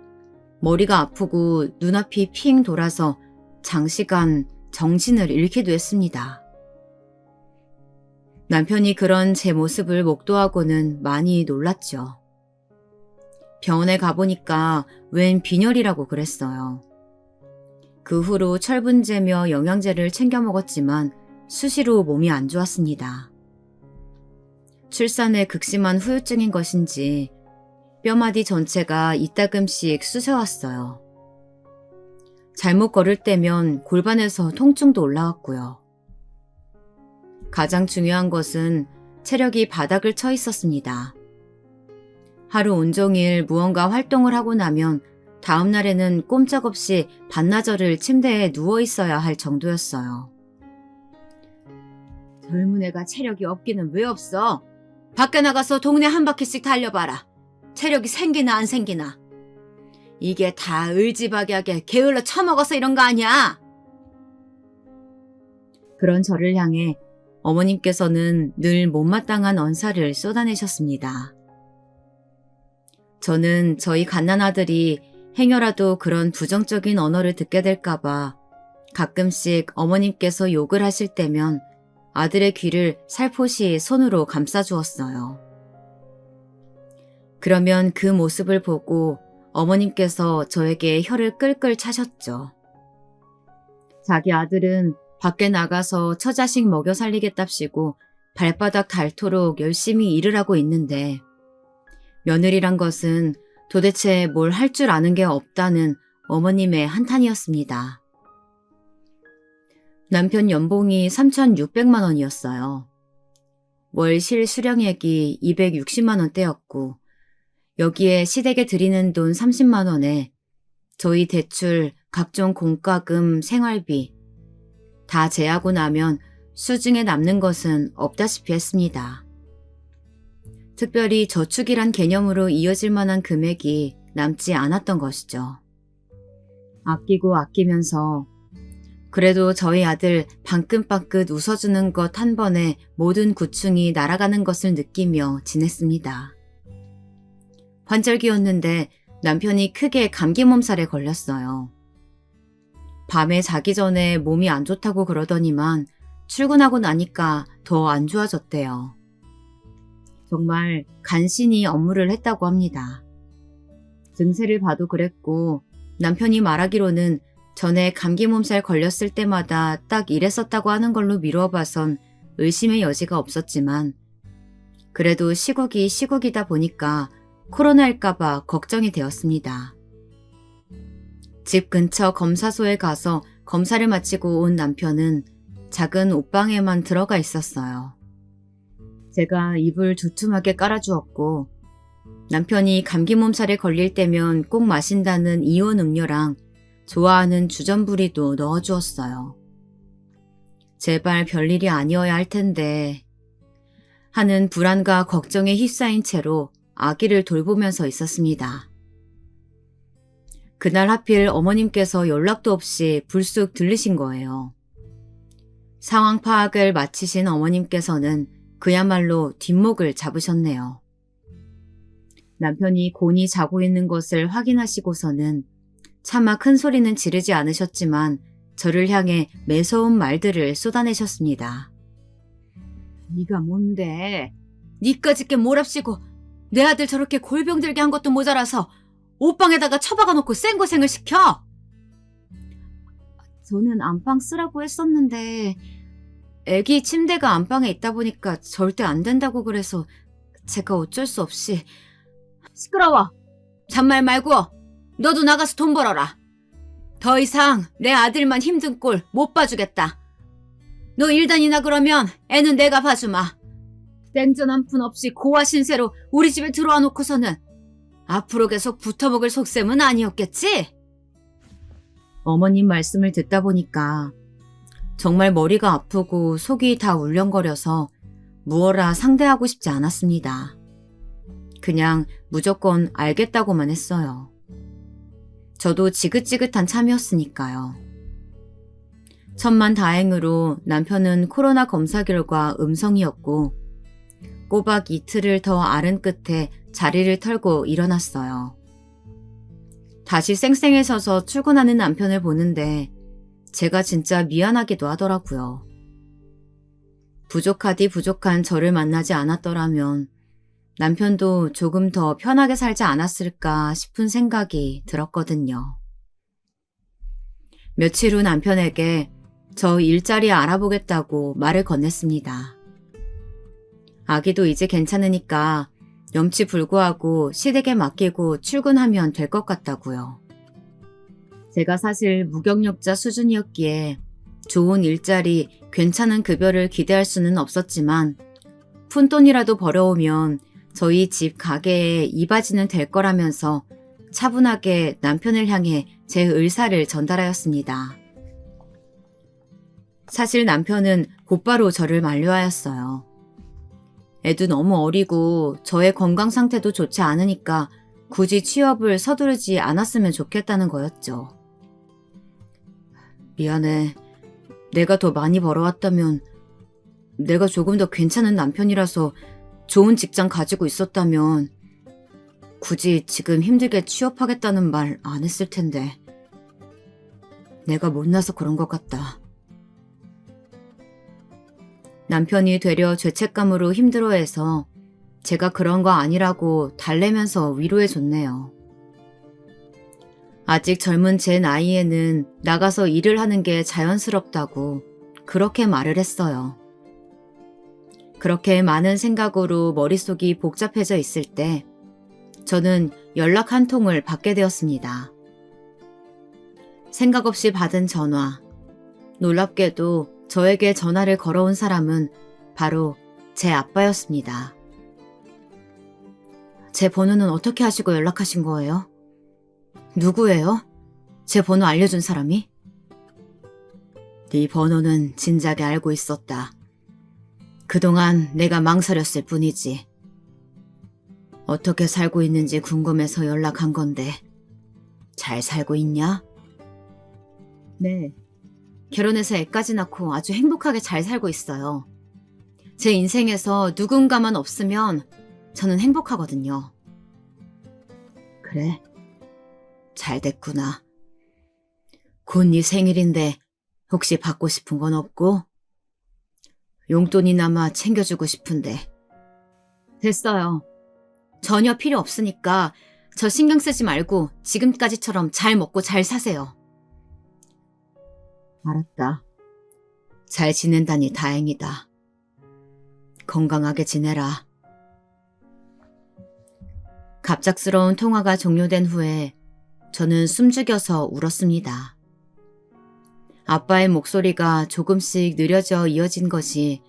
머리가 아프고 눈앞이 핑 돌아서 장시간 정신을 잃기도 했습니다. 남편이 그런 제 모습을 목도하고는 많이 놀랐죠. 병원에 가보니까 웬 빈혈이라고 그랬어요. 그 후로 철분제며 영양제를 챙겨 먹었지만 수시로 몸이 안 좋았습니다. 출산에 극심한 후유증인 것인지 뼈마디 전체가 이따금씩 쑤셔왔어요. 잘못 걸을 때면 골반에서 통증도 올라왔고요. 가장 중요한 것은 체력이 바닥을 쳐 있었습니다. 하루 온종일 무언가 활동을 하고 나면 다음 날에는 꼼짝없이 반나절을 침대에 누워 있어야 할 정도였어요. 젊은 애가 체력이 없기는 왜 없어? 밖에 나가서 동네 한 바퀴씩 달려봐라. 체력이 생기나 안 생기나. 이게 다 을지박약에 게을러 처먹어서 이런 거 아니야? 그런 저를 향해 어머님께서는 늘 못마땅한 언사를 쏟아내셨습니다. 저는 저희 갓난아들이 행여라도 그런 부정적인 언어를 듣게 될까봐 가끔씩 어머님께서 욕을 하실 때면 아들의 귀를 살포시 손으로 감싸주었어요. 그러면 그 모습을 보고 어머님께서 저에게 혀를 끌끌 차셨죠. 자기 아들은 밖에 나가서 처자식 먹여 살리겠답시고 발바닥 닳도록 열심히 일을 하고 있는데 며느리란 것은 도대체 뭘 할 줄 아는 게 없다는 어머님의 한탄이었습니다. 남편 연봉이 3,600만 원이었어요. 월 실수령액이 260만 원대였고 여기에 시댁에 드리는 돈 30만 원에 저희 대출, 각종 공과금, 생활비 다 제하고 나면 수중에 남는 것은 없다시피 했습니다. 특별히 저축이란 개념으로 이어질 만한 금액이 남지 않았던 것이죠. 아끼고 아끼면서 그래도 저희 아들 방긋방긋 웃어주는 것 한 번에 모든 구충이 날아가는 것을 느끼며 지냈습니다. 환절기였는데 남편이 크게 감기 몸살에 걸렸어요. 밤에 자기 전에 몸이 안 좋다고 그러더니만 출근하고 나니까 더 안 좋아졌대요. 정말 간신히 업무를 했다고 합니다. 증세를 봐도 그랬고 남편이 말하기로는 전에 감기 몸살 걸렸을 때마다 딱 이랬었다고 하는 걸로 미루어 봐선 의심의 여지가 없었지만 그래도 시국이 시국이다 보니까 코로나일까봐 걱정이 되었습니다. 집 근처 검사소에 가서 검사를 마치고 온 남편은 작은 옷방에만 들어가 있었어요. 제가 이불 두툼하게 깔아주었고 남편이 감기 몸살에 걸릴 때면 꼭 마신다는 이온 음료랑 좋아하는 주전부리도 넣어주었어요. 제발 별일이 아니어야 할 텐데 하는 불안과 걱정에 휩싸인 채로 아기를 돌보면서 있었습니다. 그날 하필 어머님께서 연락도 없이 불쑥 들르신 거예요. 상황 파악을 마치신 어머님께서는 그야말로 뒷목을 잡으셨네요. 남편이 곤히 자고 있는 것을 확인하시고서는 차마 큰 소리는 지르지 않으셨지만 저를 향해 매서운 말들을 쏟아내셨습니다. 네가 뭔데? 니까짓게 몰합시고 내 아들 저렇게 골병 들게 한 것도 모자라서 옷방에다가 처박아 놓고 생고생을 시켜? 저는 안방 쓰라고 했었는데 애기 침대가 안방에 있다 보니까 절대 안 된다고 그래서 제가 어쩔 수 없이. 시끄러워. 잔말 말고 너도 나가서 돈 벌어라. 더 이상 내 아들만 힘든 꼴 못 봐주겠다. 너 일단이나 그러면 애는 내가 봐주마. 땡전 한 푼 없이 고아 신세로 우리 집에 들어와 놓고서는 앞으로 계속 붙어먹을 속셈은 아니었겠지? 어머님 말씀을 듣다 보니까 정말 머리가 아프고 속이 다 울렁거려서 무어라 상대하고 싶지 않았습니다. 그냥 무조건 알겠다고만 했어요. 저도 지긋지긋한 참이었으니까요. 천만다행으로 남편은 코로나 검사 결과 음성이었고 꼬박 이틀을 더 앓은 끝에 자리를 털고 일어났어요. 다시 쌩쌩해 서서 출근하는 남편을 보는데 제가 진짜 미안하기도 하더라고요. 부족하디 부족한 저를 만나지 않았더라면 남편도 조금 더 편하게 살지 않았을까 싶은 생각이 들었거든요. 며칠 후 남편에게 저 일자리 알아보겠다고 말을 건넸습니다. 아기도 이제 괜찮으니까 염치 불구하고 시댁에 맡기고 출근하면 될 것 같다고요. 제가 사실 무경력자 수준이었기에 좋은 일자리, 괜찮은 급여를 기대할 수는 없었지만 푼돈이라도 벌어오면 저희 집 가게에 이바지는 될 거라면서 차분하게 남편을 향해 제 의사를 전달하였습니다. 사실 남편은 곧바로 저를 만류하였어요. 애도 너무 어리고 저의 건강 상태도 좋지 않으니까 굳이 취업을 서두르지 않았으면 좋겠다는 거였죠. 미안해. 내가 더 많이 벌어왔다면, 내가 조금 더 괜찮은 남편이라서 좋은 직장 가지고 있었다면 굳이 지금 힘들게 취업하겠다는 말 안 했을 텐데. 내가 못나서 그런 것 같다. 남편이 되려 죄책감으로 힘들어해서 제가 그런 거 아니라고 달래면서 위로해줬네요. 아직 젊은 제 나이에는 나가서 일을 하는 게 자연스럽다고 그렇게 말을 했어요. 그렇게 많은 생각으로 머릿속이 복잡해져 있을 때 저는 연락 한 통을 받게 되었습니다. 생각 없이 받은 전화. 놀랍게도 저에게 전화를 걸어온 사람은 바로 제 아빠였습니다. 제 번호는 어떻게 하시고 연락하신 거예요? 누구예요? 제 번호 알려준 사람이? 네 번호는 진작에 알고 있었다. 그동안 내가 망설였을 뿐이지. 어떻게 살고 있는지 궁금해서 연락한 건데 잘 살고 있냐? 네. 결혼해서 애까지 낳고 아주 행복하게 잘 살고 있어요. 제 인생에서 누군가만 없으면 저는 행복하거든요. 그래. 잘 됐구나. 곧 네 생일인데 혹시 받고 싶은 건 없고? 용돈이나마 챙겨주고 싶은데. 됐어요. 전혀 필요 없으니까 저 신경 쓰지 말고 지금까지처럼 잘 먹고 잘 사세요. 알았다. 잘 지낸다니 다행이다. 건강하게 지내라. 갑작스러운 통화가 종료된 후에 저는 숨죽여서 울었습니다. 아빠의 목소리가 조금씩 느려져 이어진 것이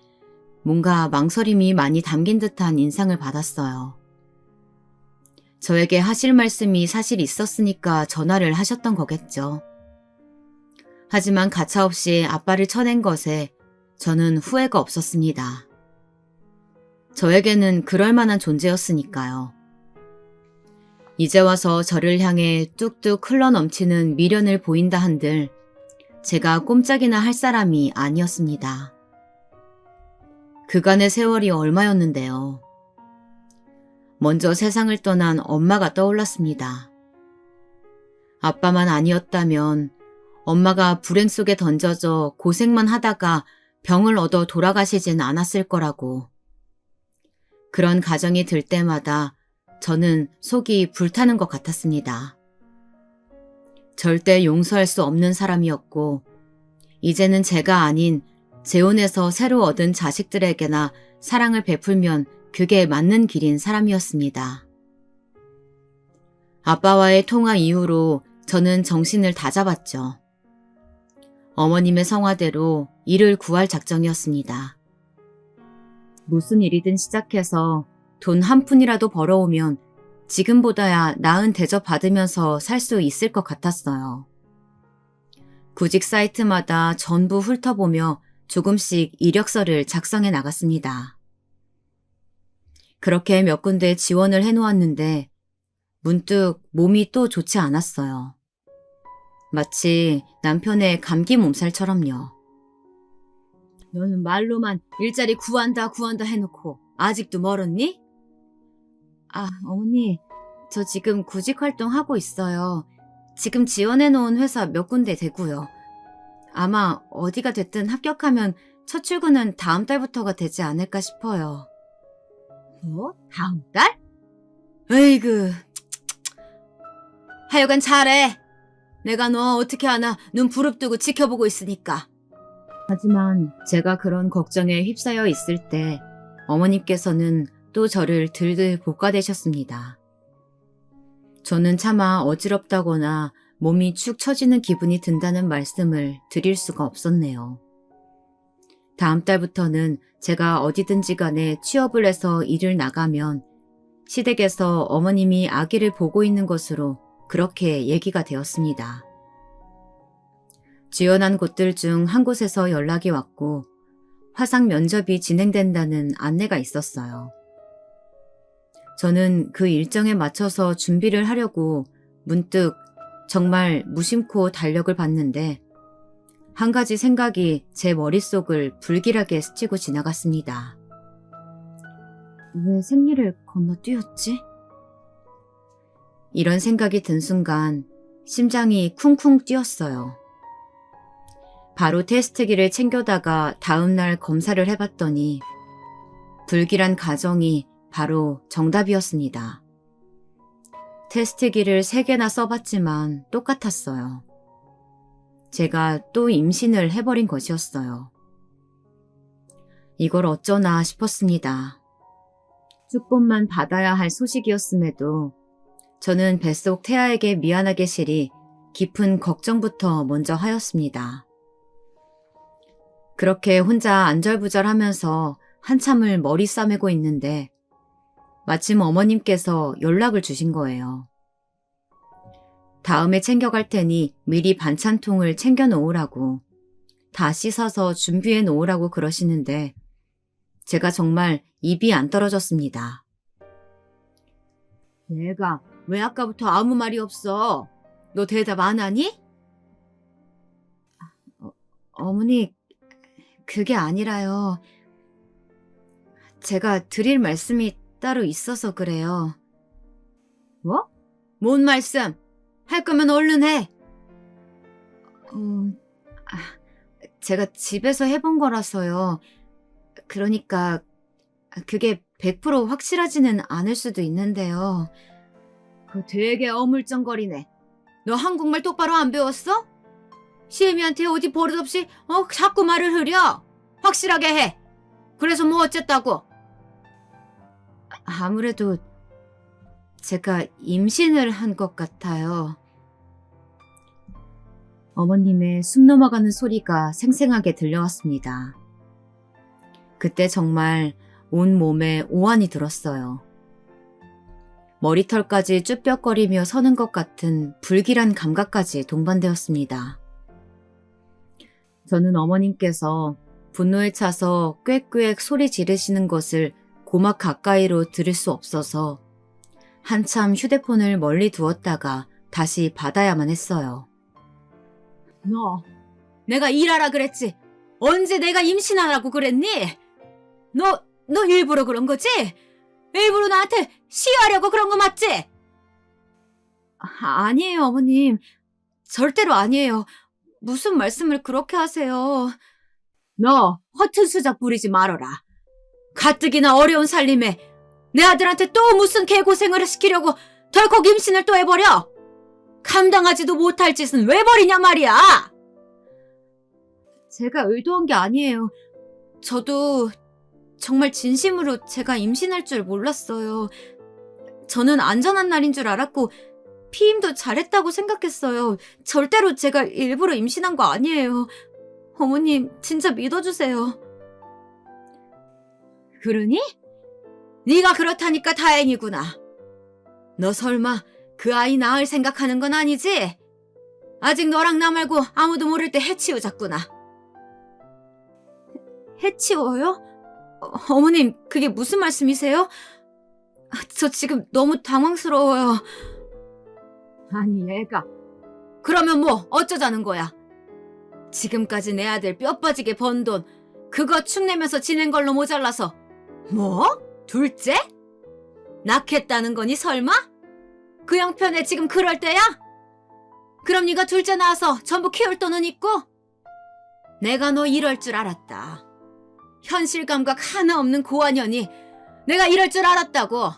뭔가 망설임이 많이 담긴 듯한 인상을 받았어요. 저에게 하실 말씀이 사실 있었으니까 전화를 하셨던 거겠죠. 하지만 가차없이 아빠를 쳐낸 것에 저는 후회가 없었습니다. 저에게는 그럴 만한 존재였으니까요. 이제 와서 저를 향해 뚝뚝 흘러넘치는 미련을 보인다 한들 제가 꼼짝이나 할 사람이 아니었습니다. 그간의 세월이 얼마였는데요. 먼저 세상을 떠난 엄마가 떠올랐습니다. 아빠만 아니었다면 엄마가 불행 속에 던져져 고생만 하다가 병을 얻어 돌아가시진 않았을 거라고. 그런 가정이 들 때마다 저는 속이 불타는 것 같았습니다. 절대 용서할 수 없는 사람이었고 이제는 제가 아닌 재혼해서 새로 얻은 자식들에게나 사랑을 베풀면 그게 맞는 길인 사람이었습니다. 아빠와의 통화 이후로 저는 정신을 다잡았죠. 어머님의 성화대로 일을 구할 작정이었습니다. 무슨 일이든 시작해서 돈 한 푼이라도 벌어오면 지금보다야 나은 대접 받으면서 살 수 있을 것 같았어요. 구직 사이트마다 전부 훑어보며 조금씩 이력서를 작성해 나갔습니다. 그렇게 몇 군데 지원을 해놓았는데 문득 몸이 또 좋지 않았어요. 마치 남편의 감기 몸살처럼요. 너는 말로만 일자리 구한다 해놓고 아직도 멀었니? 아, 어머니, 저 지금 구직 활동하고 있어요. 지금 지원해놓은 회사 몇 군데 되고요. 아마 어디가 됐든 합격하면 첫 출근은 다음 달부터가 되지 않을까 싶어요. 뭐? 다음 달? 에이그. 하여간 잘해. 내가 너 어떻게 하나 눈 부릅뜨고 지켜보고 있으니까. 하지만 제가 그런 걱정에 휩싸여 있을 때 어머님께서는 또 저를 들들 볶아대셨습니다. 저는 차마 어지럽다거나 몸이 축 처지는 기분이 든다는 말씀을 드릴 수가 없었네요. 다음 달부터는 제가 어디든지 간에 취업을 해서 일을 나가면 시댁에서 어머님이 아기를 보고 있는 것으로 그렇게 얘기가 되었습니다. 지원한 곳들 중 한 곳에서 연락이 왔고 화상 면접이 진행된다는 안내가 있었어요. 저는 그 일정에 맞춰서 준비를 하려고 문득 정말 무심코 달력을 봤는데 한 가지 생각이 제 머릿속을 불길하게 스치고 지나갔습니다. 왜 생리를 건너뛰었지? 이런 생각이 든 순간 심장이 쿵쿵 뛰었어요. 바로 테스트기를 챙겨다가 다음날 검사를 해봤더니 불길한 가정이 바로 정답이었습니다. 테스트기를 3개나 써봤지만 똑같았어요. 제가 또 임신을 해버린 것이었어요. 이걸 어쩌나 싶었습니다. 축복만 받아야 할 소식이었음에도 저는 뱃속 태아에게 미안하게 실이 깊은 걱정부터 먼저 하였습니다. 그렇게 혼자 안절부절하면서 한참을 머리 싸매고 있는데 마침 어머님께서 연락을 주신 거예요. 다음에 챙겨갈 테니 미리 반찬통을 챙겨 놓으라고, 다 씻어서 준비해 놓으라고 그러시는데 제가 정말 입이 안 떨어졌습니다. 내가 왜 아까부터 아무 말이 없어? 너 대답 안 하니? 어머니, 그게 아니라요. 제가 드릴 말씀이 따로 있어서 그래요. 뭐? 뭔 말씀? 할 거면 얼른 해. 제가 집에서 해본 거라서요. 그러니까 그게 100% 확실하지는 않을 수도 있는데요. 되게 어물쩡거리네. 너 한국말 똑바로 안 배웠어? 시애미한테 어디 버릇없이 자꾸 말을 흐려. 확실하게 해. 그래서 뭐 어쨌다고? 아무래도 제가 임신을 한 것 같아요. 어머님의 숨 넘어가는 소리가 생생하게 들려왔습니다. 그때 정말 온 몸에 오한이 들었어요. 머리털까지 쭈뼛거리며 서는 것 같은 불길한 감각까지 동반되었습니다. 저는 어머님께서 분노에 차서 꽥꽥 소리 지르시는 것을 고막 가까이로 들을 수 없어서 한참 휴대폰을 멀리 두었다가 다시 받아야만 했어요. 너, 내가 일하라 그랬지? 언제 내가 임신하라고 그랬니? 너 일부러 그런 거지? 일부러 나한테 시위하려고 그런 거 맞지? 아니에요, 어머님. 절대로 아니에요. 무슨 말씀을 그렇게 하세요. 너 허튼 수작 부리지 말어라. 가뜩이나 어려운 살림에 내 아들한테 또 무슨 개고생을 시키려고 덜컥 임신을 또 해버려. 감당하지도 못할 짓은 왜 버리냐 말이야. 제가 의도한 게 아니에요. 저도 정말 진심으로 제가 임신할 줄 몰랐어요. 저는 안전한 날인 줄 알았고 피임도 잘했다고 생각했어요. 절대로 제가 일부러 임신한 거 아니에요. 어머님, 진짜 믿어주세요. 그러니? 네가 그렇다니까 다행이구나. 너 설마 그 아이 낳을 생각하는 건 아니지? 아직 너랑 나 말고 아무도 모를 때 해치우자꾸나. 해치워요? 어머님, 그게 무슨 말씀이세요? 저 지금 너무 당황스러워요. 아니, 얘가. 그러면 뭐 어쩌자는 거야? 지금까지 내 아들 뼈 빠지게 번 돈, 그거 축내면서 지낸 걸로 모자라서. 뭐? 둘째? 낳겠다는 거니 설마? 그 형편에 지금 그럴 때야? 그럼 네가 둘째 낳아서 전부 키울 돈은 있고? 내가 너 이럴 줄 알았다. 현실 감각 하나 없는 고아년이 내가 이럴 줄 알았다고.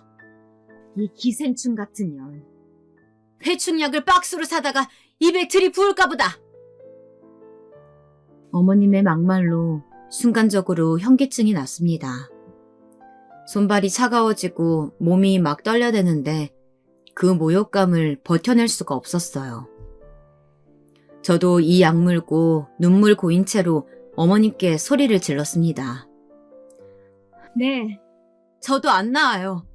이 기생충 같은 년. 회충약을 박스로 사다가 입에 들이부을까 보다. 어머님의 막말로 순간적으로 현기증이 났습니다. 손발이 차가워지고 몸이 막 떨려대는데 그 모욕감을 버텨낼 수가 없었어요. 저도 이 약물고 눈물 고인 채로 어머님께 소리를 질렀습니다. 네, 저도 안 나아요.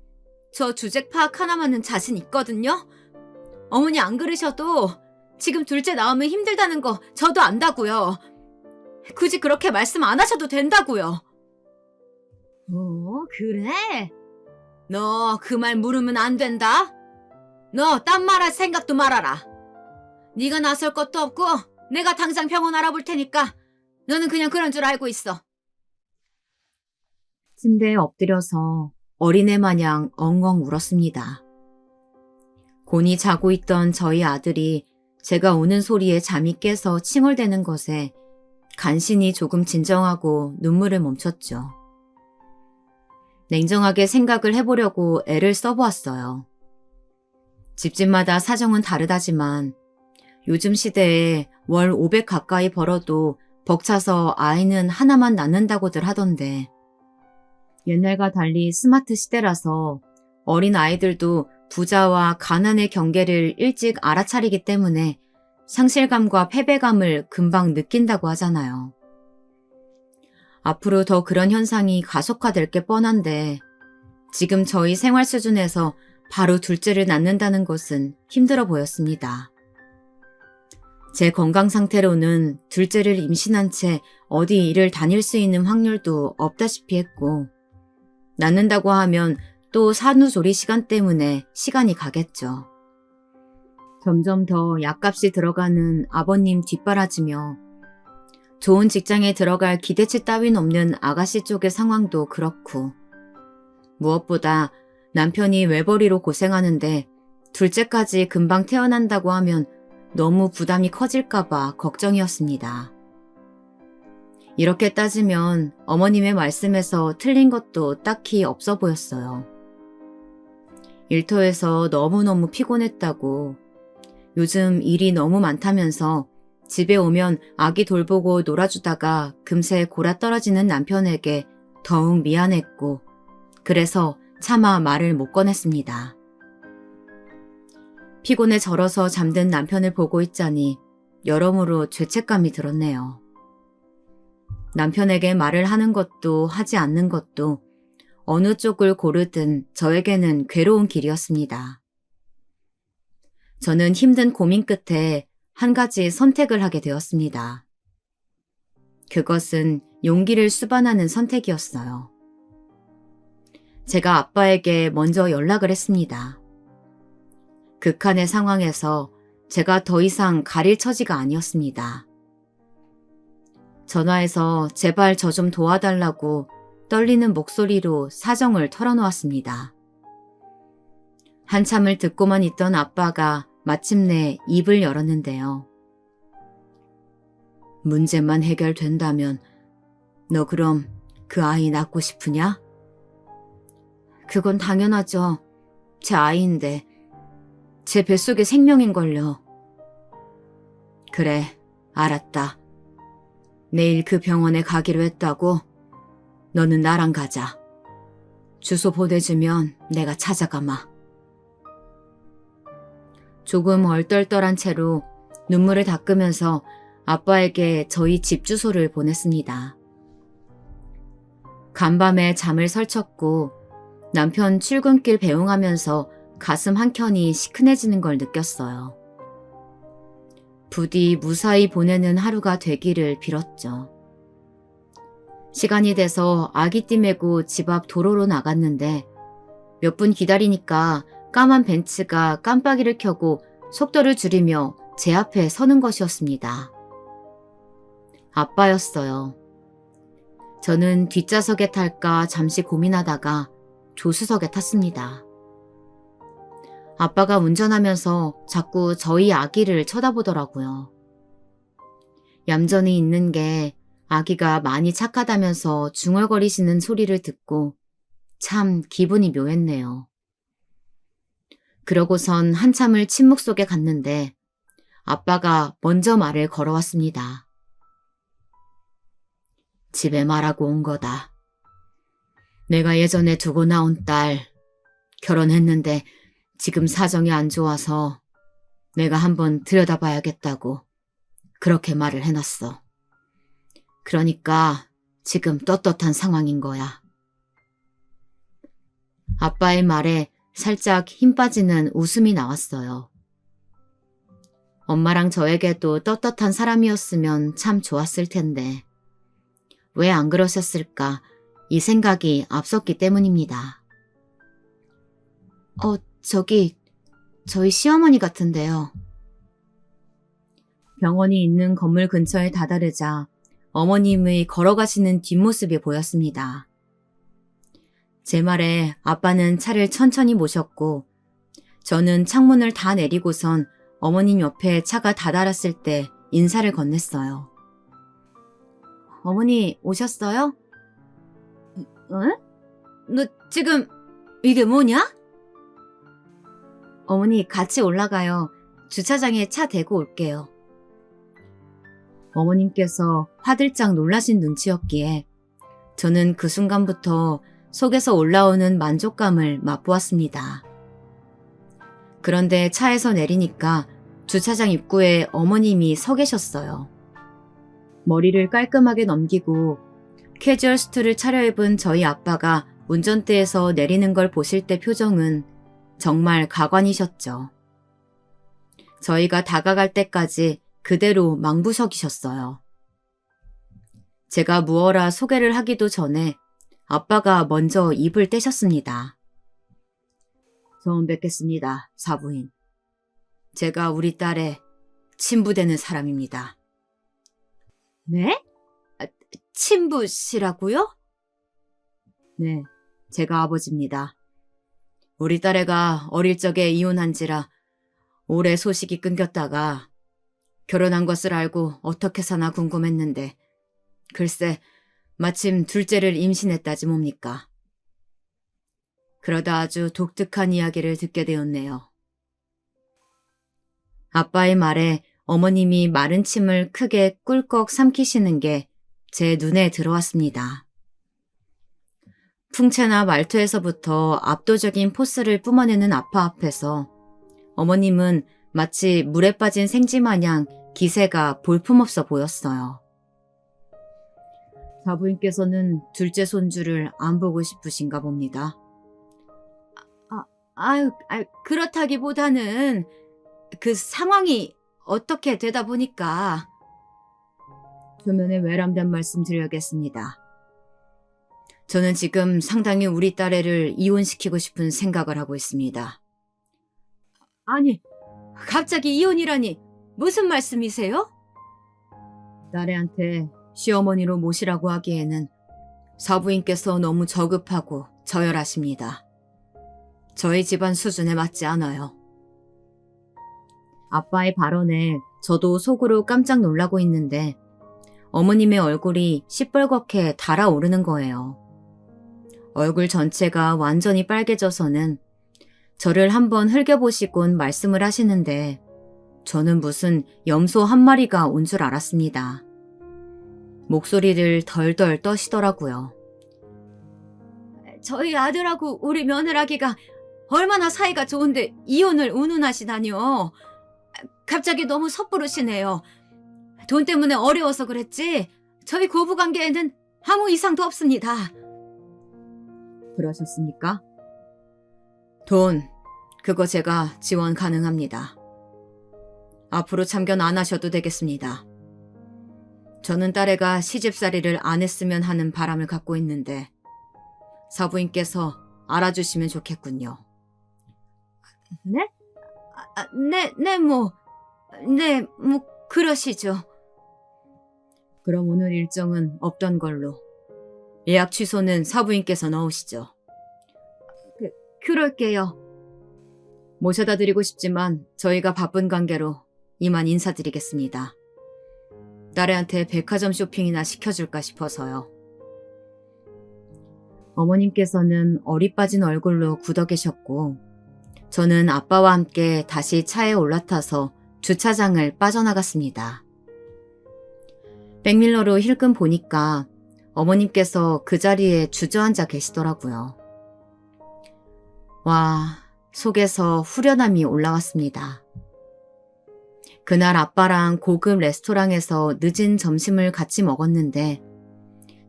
저 주책 파악 하나만은 자신 있거든요. 어머니 안 그러셔도 지금 둘째 낳으면 힘들다는 거 저도 안다고요. 굳이 그렇게 말씀 안 하셔도 된다고요. 그래? 너 그 말 물으면 안 된다. 너 딴 말할 생각도 말아라. 네가 나설 것도 없고 내가 당장 병원 알아볼 테니까 너는 그냥 그런 줄 알고 있어. 침대에 엎드려서 어린애 마냥 엉엉 울었습니다. 곤히 자고 있던 저희 아들이 제가 우는 소리에 잠이 깨서 칭얼대는 것에 간신히 조금 진정하고 눈물을 멈췄죠. 냉정하게 생각을 해보려고 애를 써보았어요. 집집마다 사정은 다르다지만 요즘 시대에 월 500 가까이 벌어도 벅차서 아이는 하나만 낳는다고들 하던데 옛날과 달리 스마트 시대라서 어린 아이들도 부자와 가난의 경계를 일찍 알아차리기 때문에 상실감과 패배감을 금방 느낀다고 하잖아요. 앞으로 더 그런 현상이 가속화될 게 뻔한데 지금 저희 생활 수준에서 바로 둘째를 낳는다는 것은 힘들어 보였습니다. 제 건강 상태로는 둘째를 임신한 채 어디 일을 다닐 수 있는 확률도 없다시피 했고 낳는다고 하면 또 산후조리 시간 때문에 시간이 가겠죠. 점점 더 약값이 들어가는 아버님 뒷바라지며 좋은 직장에 들어갈 기대치 따윈 없는 아가씨 쪽의 상황도 그렇고 무엇보다 남편이 외벌이로 고생하는데 둘째까지 금방 태어난다고 하면 너무 부담이 커질까봐 걱정이었습니다. 이렇게 따지면 어머님의 말씀에서 틀린 것도 딱히 없어 보였어요. 일터에서 너무너무 피곤했다고, 요즘 일이 너무 많다면서 집에 오면 아기 돌보고 놀아주다가 금세 골아떨어지는 남편에게 더욱 미안했고, 그래서 차마 말을 못 꺼냈습니다. 피곤에 절어서 잠든 남편을 보고 있자니 여러모로 죄책감이 들었네요. 남편에게 말을 하는 것도 하지 않는 것도 어느 쪽을 고르든 저에게는 괴로운 길이었습니다. 저는 힘든 고민 끝에 한 가지 선택을 하게 되었습니다. 그것은 용기를 수반하는 선택이었어요. 제가 아빠에게 먼저 연락을 했습니다. 극한의 상황에서 제가 더 이상 가릴 처지가 아니었습니다. 전화해서 제발 저 좀 도와달라고 떨리는 목소리로 사정을 털어놓았습니다. 한참을 듣고만 있던 아빠가 마침내 입을 열었는데요. 문제만 해결된다면 너 그럼 그 아이 낳고 싶으냐? 그건 당연하죠. 제 아이인데 제 뱃속에 생명인걸요. 그래, 알았다. 내일 그 병원에 가기로 했다고? 너는 나랑 가자. 주소 보내주면 내가 찾아가마. 조금 얼떨떨한 채로 눈물을 닦으면서 아빠에게 저희 집 주소를 보냈습니다. 간밤에 잠을 설쳤고 남편 출근길 배웅하면서 가슴 한켠이 시큰해지는 걸 느꼈어요. 부디 무사히 보내는 하루가 되기를 빌었죠. 시간이 돼서 아기띠 메고 집 앞 도로로 나갔는데 몇 분 기다리니까 까만 벤츠가 깜빡이를 켜고 속도를 줄이며 제 앞에 서는 것이었습니다. 아빠였어요. 저는 뒷좌석에 탈까 잠시 고민하다가 조수석에 탔습니다. 아빠가 운전하면서 자꾸 저희 아기를 쳐다보더라고요. 얌전히 있는 게 아기가 많이 착하다면서 중얼거리시는 소리를 듣고 참 기분이 묘했네요. 그러고선 한참을 침묵 속에 갔는데 아빠가 먼저 말을 걸어왔습니다. 집에 말하고 온 거다. 내가 예전에 두고 나온 딸 결혼했는데 지금 사정이 안 좋아서 내가 한번 들여다봐야겠다고 그렇게 말을 해놨어. 그러니까 지금 떳떳한 상황인 거야. 아빠의 말에 살짝 힘 빠지는 웃음이 나왔어요. 엄마랑 저에게도 떳떳한 사람이었으면 참 좋았을 텐데 왜 안 그러셨을까 이 생각이 앞섰기 때문입니다. 저희 시어머니 같은데요. 병원이 있는 건물 근처에 다다르자 어머님의 걸어가시는 뒷모습이 보였습니다. 제 말에 아빠는 차를 천천히 모셨고 저는 창문을 다 내리고선 어머님 옆에 차가 다다랐을 때 인사를 건넸어요. 어머니 오셨어요? 응? 너 지금 이게 뭐냐? 어머니 같이 올라가요. 주차장에 차 대고 올게요. 어머님께서 화들짝 놀라신 눈치였기에 저는 그 순간부터 속에서 올라오는 만족감을 맛보았습니다. 그런데 차에서 내리니까 주차장 입구에 어머님이 서 계셨어요. 머리를 깔끔하게 넘기고 캐주얼 수트를 차려입은 저희 아빠가 운전대에서 내리는 걸 보실 때 표정은 정말 가관이셨죠. 저희가 다가갈 때까지 그대로 망부석이셨어요. 제가 무어라 소개를 하기도 전에 아빠가 먼저 입을 떼셨습니다. 처음 뵙겠습니다, 사부인. 제가 우리 딸의 친부되는 사람입니다. 네? 친부시라고요? 네, 제가 아버지입니다. 우리 딸애가 어릴 적에 이혼한지라 오래 소식이 끊겼다가 결혼한 것을 알고 어떻게 사나 궁금했는데 글쎄 마침 둘째를 임신했다지 뭡니까. 그러다 아주 독특한 이야기를 듣게 되었네요. 아빠의 말에 어머님이 마른 침을 크게 꿀꺽 삼키시는 게 제 눈에 들어왔습니다. 풍채나 말투에서부터 압도적인 포스를 뿜어내는 아빠 앞에서 어머님은 마치 물에 빠진 생쥐 마냥 기세가 볼품없어 보였어요. 사부인께서는 둘째 손주를 안 보고 싶으신가 봅니다. 그렇다기보다는 그 상황이 어떻게 되다 보니까 표면에 외람된 말씀 드려야겠습니다. 저는 지금 상당히 우리 딸애를 이혼시키고 싶은 생각을 하고 있습니다. 아니, 갑자기 이혼이라니 무슨 말씀이세요? 딸애한테 시어머니로 모시라고 하기에는 사부인께서 너무 저급하고 저열하십니다. 저희 집안 수준에 맞지 않아요. 아빠의 발언에 저도 속으로 깜짝 놀라고 있는데 어머님의 얼굴이 시뻘겋게 달아오르는 거예요. 얼굴 전체가 완전히 빨개져서는 저를 한번 흘겨보시곤 말씀을 하시는데 저는 무슨 염소 한 마리가 온 줄 알았습니다. 목소리를 덜덜 떠시더라고요. 저희 아들하고 우리 며느라기가 얼마나 사이가 좋은데 이혼을 운운하시다니요. 갑자기 너무 섣부르시네요. 돈 때문에 어려워서 그랬지 저희 고부관계에는 아무 이상도 없습니다. 그러셨습니까? 돈, 그거 제가 지원 가능합니다. 앞으로 참견 안 하셔도 되겠습니다. 저는 딸애가 시집살이를 안 했으면 하는 바람을 갖고 있는데 사부인께서 알아주시면 좋겠군요. 네? 그러시죠. 그럼 오늘 일정은 없던 걸로. 예약 취소는 사부인께서 넣으시죠. 그럴게요. 모셔다 드리고 싶지만 저희가 바쁜 관계로 이만 인사드리겠습니다. 딸애한테 백화점 쇼핑이나 시켜줄까 싶어서요. 어머님께서는 어리 빠진 얼굴로 굳어 계셨고 저는 아빠와 함께 다시 차에 올라타서 주차장을 빠져나갔습니다. 백밀러로 힐끔 보니까 어머님께서 그 자리에 주저앉아 계시더라고요. 와, 속에서 후련함이 올라왔습니다. 그날 아빠랑 고급 레스토랑에서 늦은 점심을 같이 먹었는데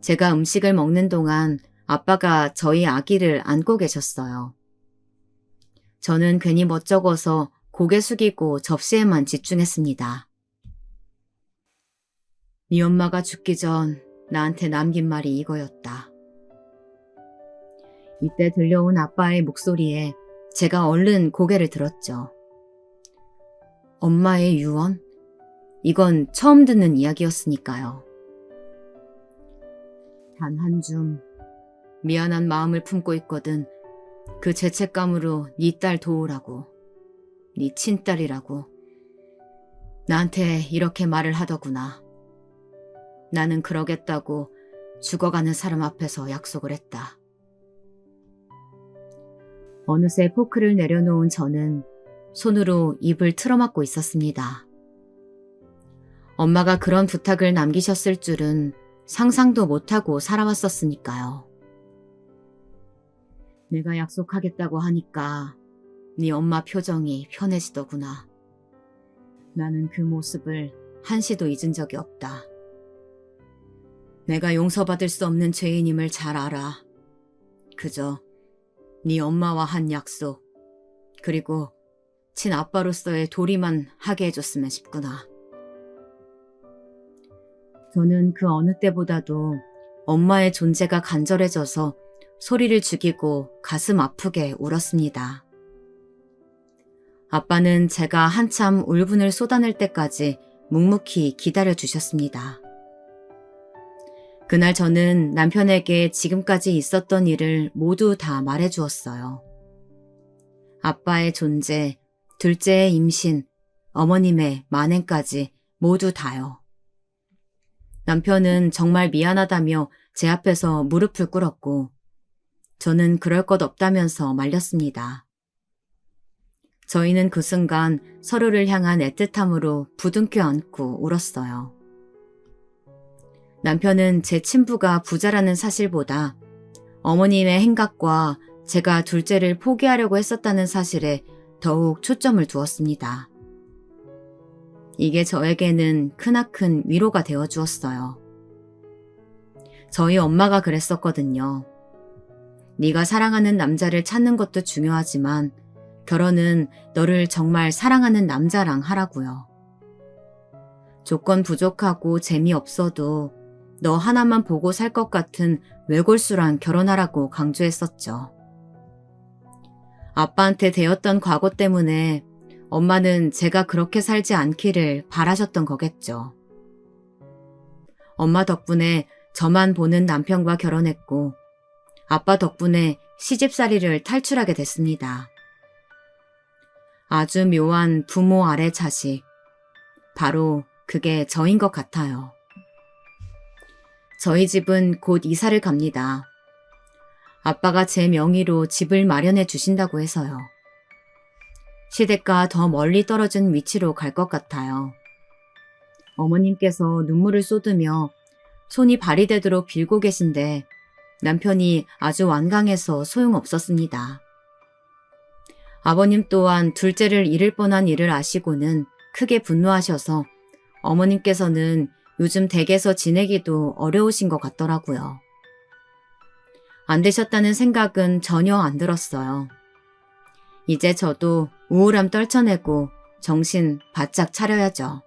제가 음식을 먹는 동안 아빠가 저희 아기를 안고 계셨어요. 저는 괜히 멋쩍어서 고개 숙이고 접시에만 집중했습니다. 네 엄마가 죽기 전 나한테 남긴 말이 이거였다. 이때 들려온 아빠의 목소리에 제가 얼른 고개를 들었죠. 엄마의 유언? 이건 처음 듣는 이야기였으니까요. 단 한 줌 미안한 마음을 품고 있거든. 그 죄책감으로 네 딸 도우라고, 네 친딸이라고 나한테 이렇게 말을 하더구나. 나는 그러겠다고 죽어가는 사람 앞에서 약속을 했다. 어느새 포크를 내려놓은 저는 손으로 입을 틀어막고 있었습니다. 엄마가 그런 부탁을 남기셨을 줄은 상상도 못하고 살아왔었으니까요. 내가 약속하겠다고 하니까 네 엄마 표정이 편해지더구나. 나는 그 모습을 한시도 잊은 적이 없다. 내가 용서받을 수 없는 죄인임을 잘 알아. 그저 네 엄마와 한 약속, 그리고 친아빠로서의 도리만 하게 해줬으면 싶구나. 저는 그 어느 때보다도 엄마의 존재가 간절해져서 소리를 죽이고 가슴 아프게 울었습니다. 아빠는 제가 한참 울분을 쏟아낼 때까지 묵묵히 기다려주셨습니다. 그날 저는 남편에게 지금까지 있었던 일을 모두 다 말해주었어요. 아빠의 존재, 둘째의 임신, 어머님의 만행까지 모두 다요. 남편은 정말 미안하다며 제 앞에서 무릎을 꿇었고 저는 그럴 것 없다면서 말렸습니다. 저희는 그 순간 서로를 향한 애틋함으로 부둥켜 안고 울었어요. 남편은 제 친부가 부자라는 사실보다 어머님의 행각과 제가 둘째를 포기하려고 했었다는 사실에 더욱 초점을 두었습니다. 이게 저에게는 크나큰 위로가 되어 주었어요. 저희 엄마가 그랬었거든요. 네가 사랑하는 남자를 찾는 것도 중요하지만 결혼은 너를 정말 사랑하는 남자랑 하라고요. 조건 부족하고 재미없어도 너 하나만 보고 살 것 같은 외골수랑 결혼하라고 강조했었죠. 아빠한테 대었던 과거 때문에 엄마는 제가 그렇게 살지 않기를 바라셨던 거겠죠. 엄마 덕분에 저만 보는 남편과 결혼했고 아빠 덕분에 시집살이를 탈출하게 됐습니다. 아주 묘한 부모 아래 자식. 바로 그게 저인 것 같아요. 저희 집은 곧 이사를 갑니다. 아빠가 제 명의로 집을 마련해 주신다고 해서요. 시댁과 더 멀리 떨어진 위치로 갈 것 같아요. 어머님께서 눈물을 쏟으며 손이 발이 되도록 빌고 계신데 남편이 아주 완강해서 소용없었습니다. 아버님 또한 둘째를 잃을 뻔한 일을 아시고는 크게 분노하셔서 어머님께서는 요즘 댁에서 지내기도 어려우신 것 같더라고요. 안 되셨다는 생각은 전혀 안 들었어요. 이제 저도 우울함 떨쳐내고 정신 바짝 차려야죠.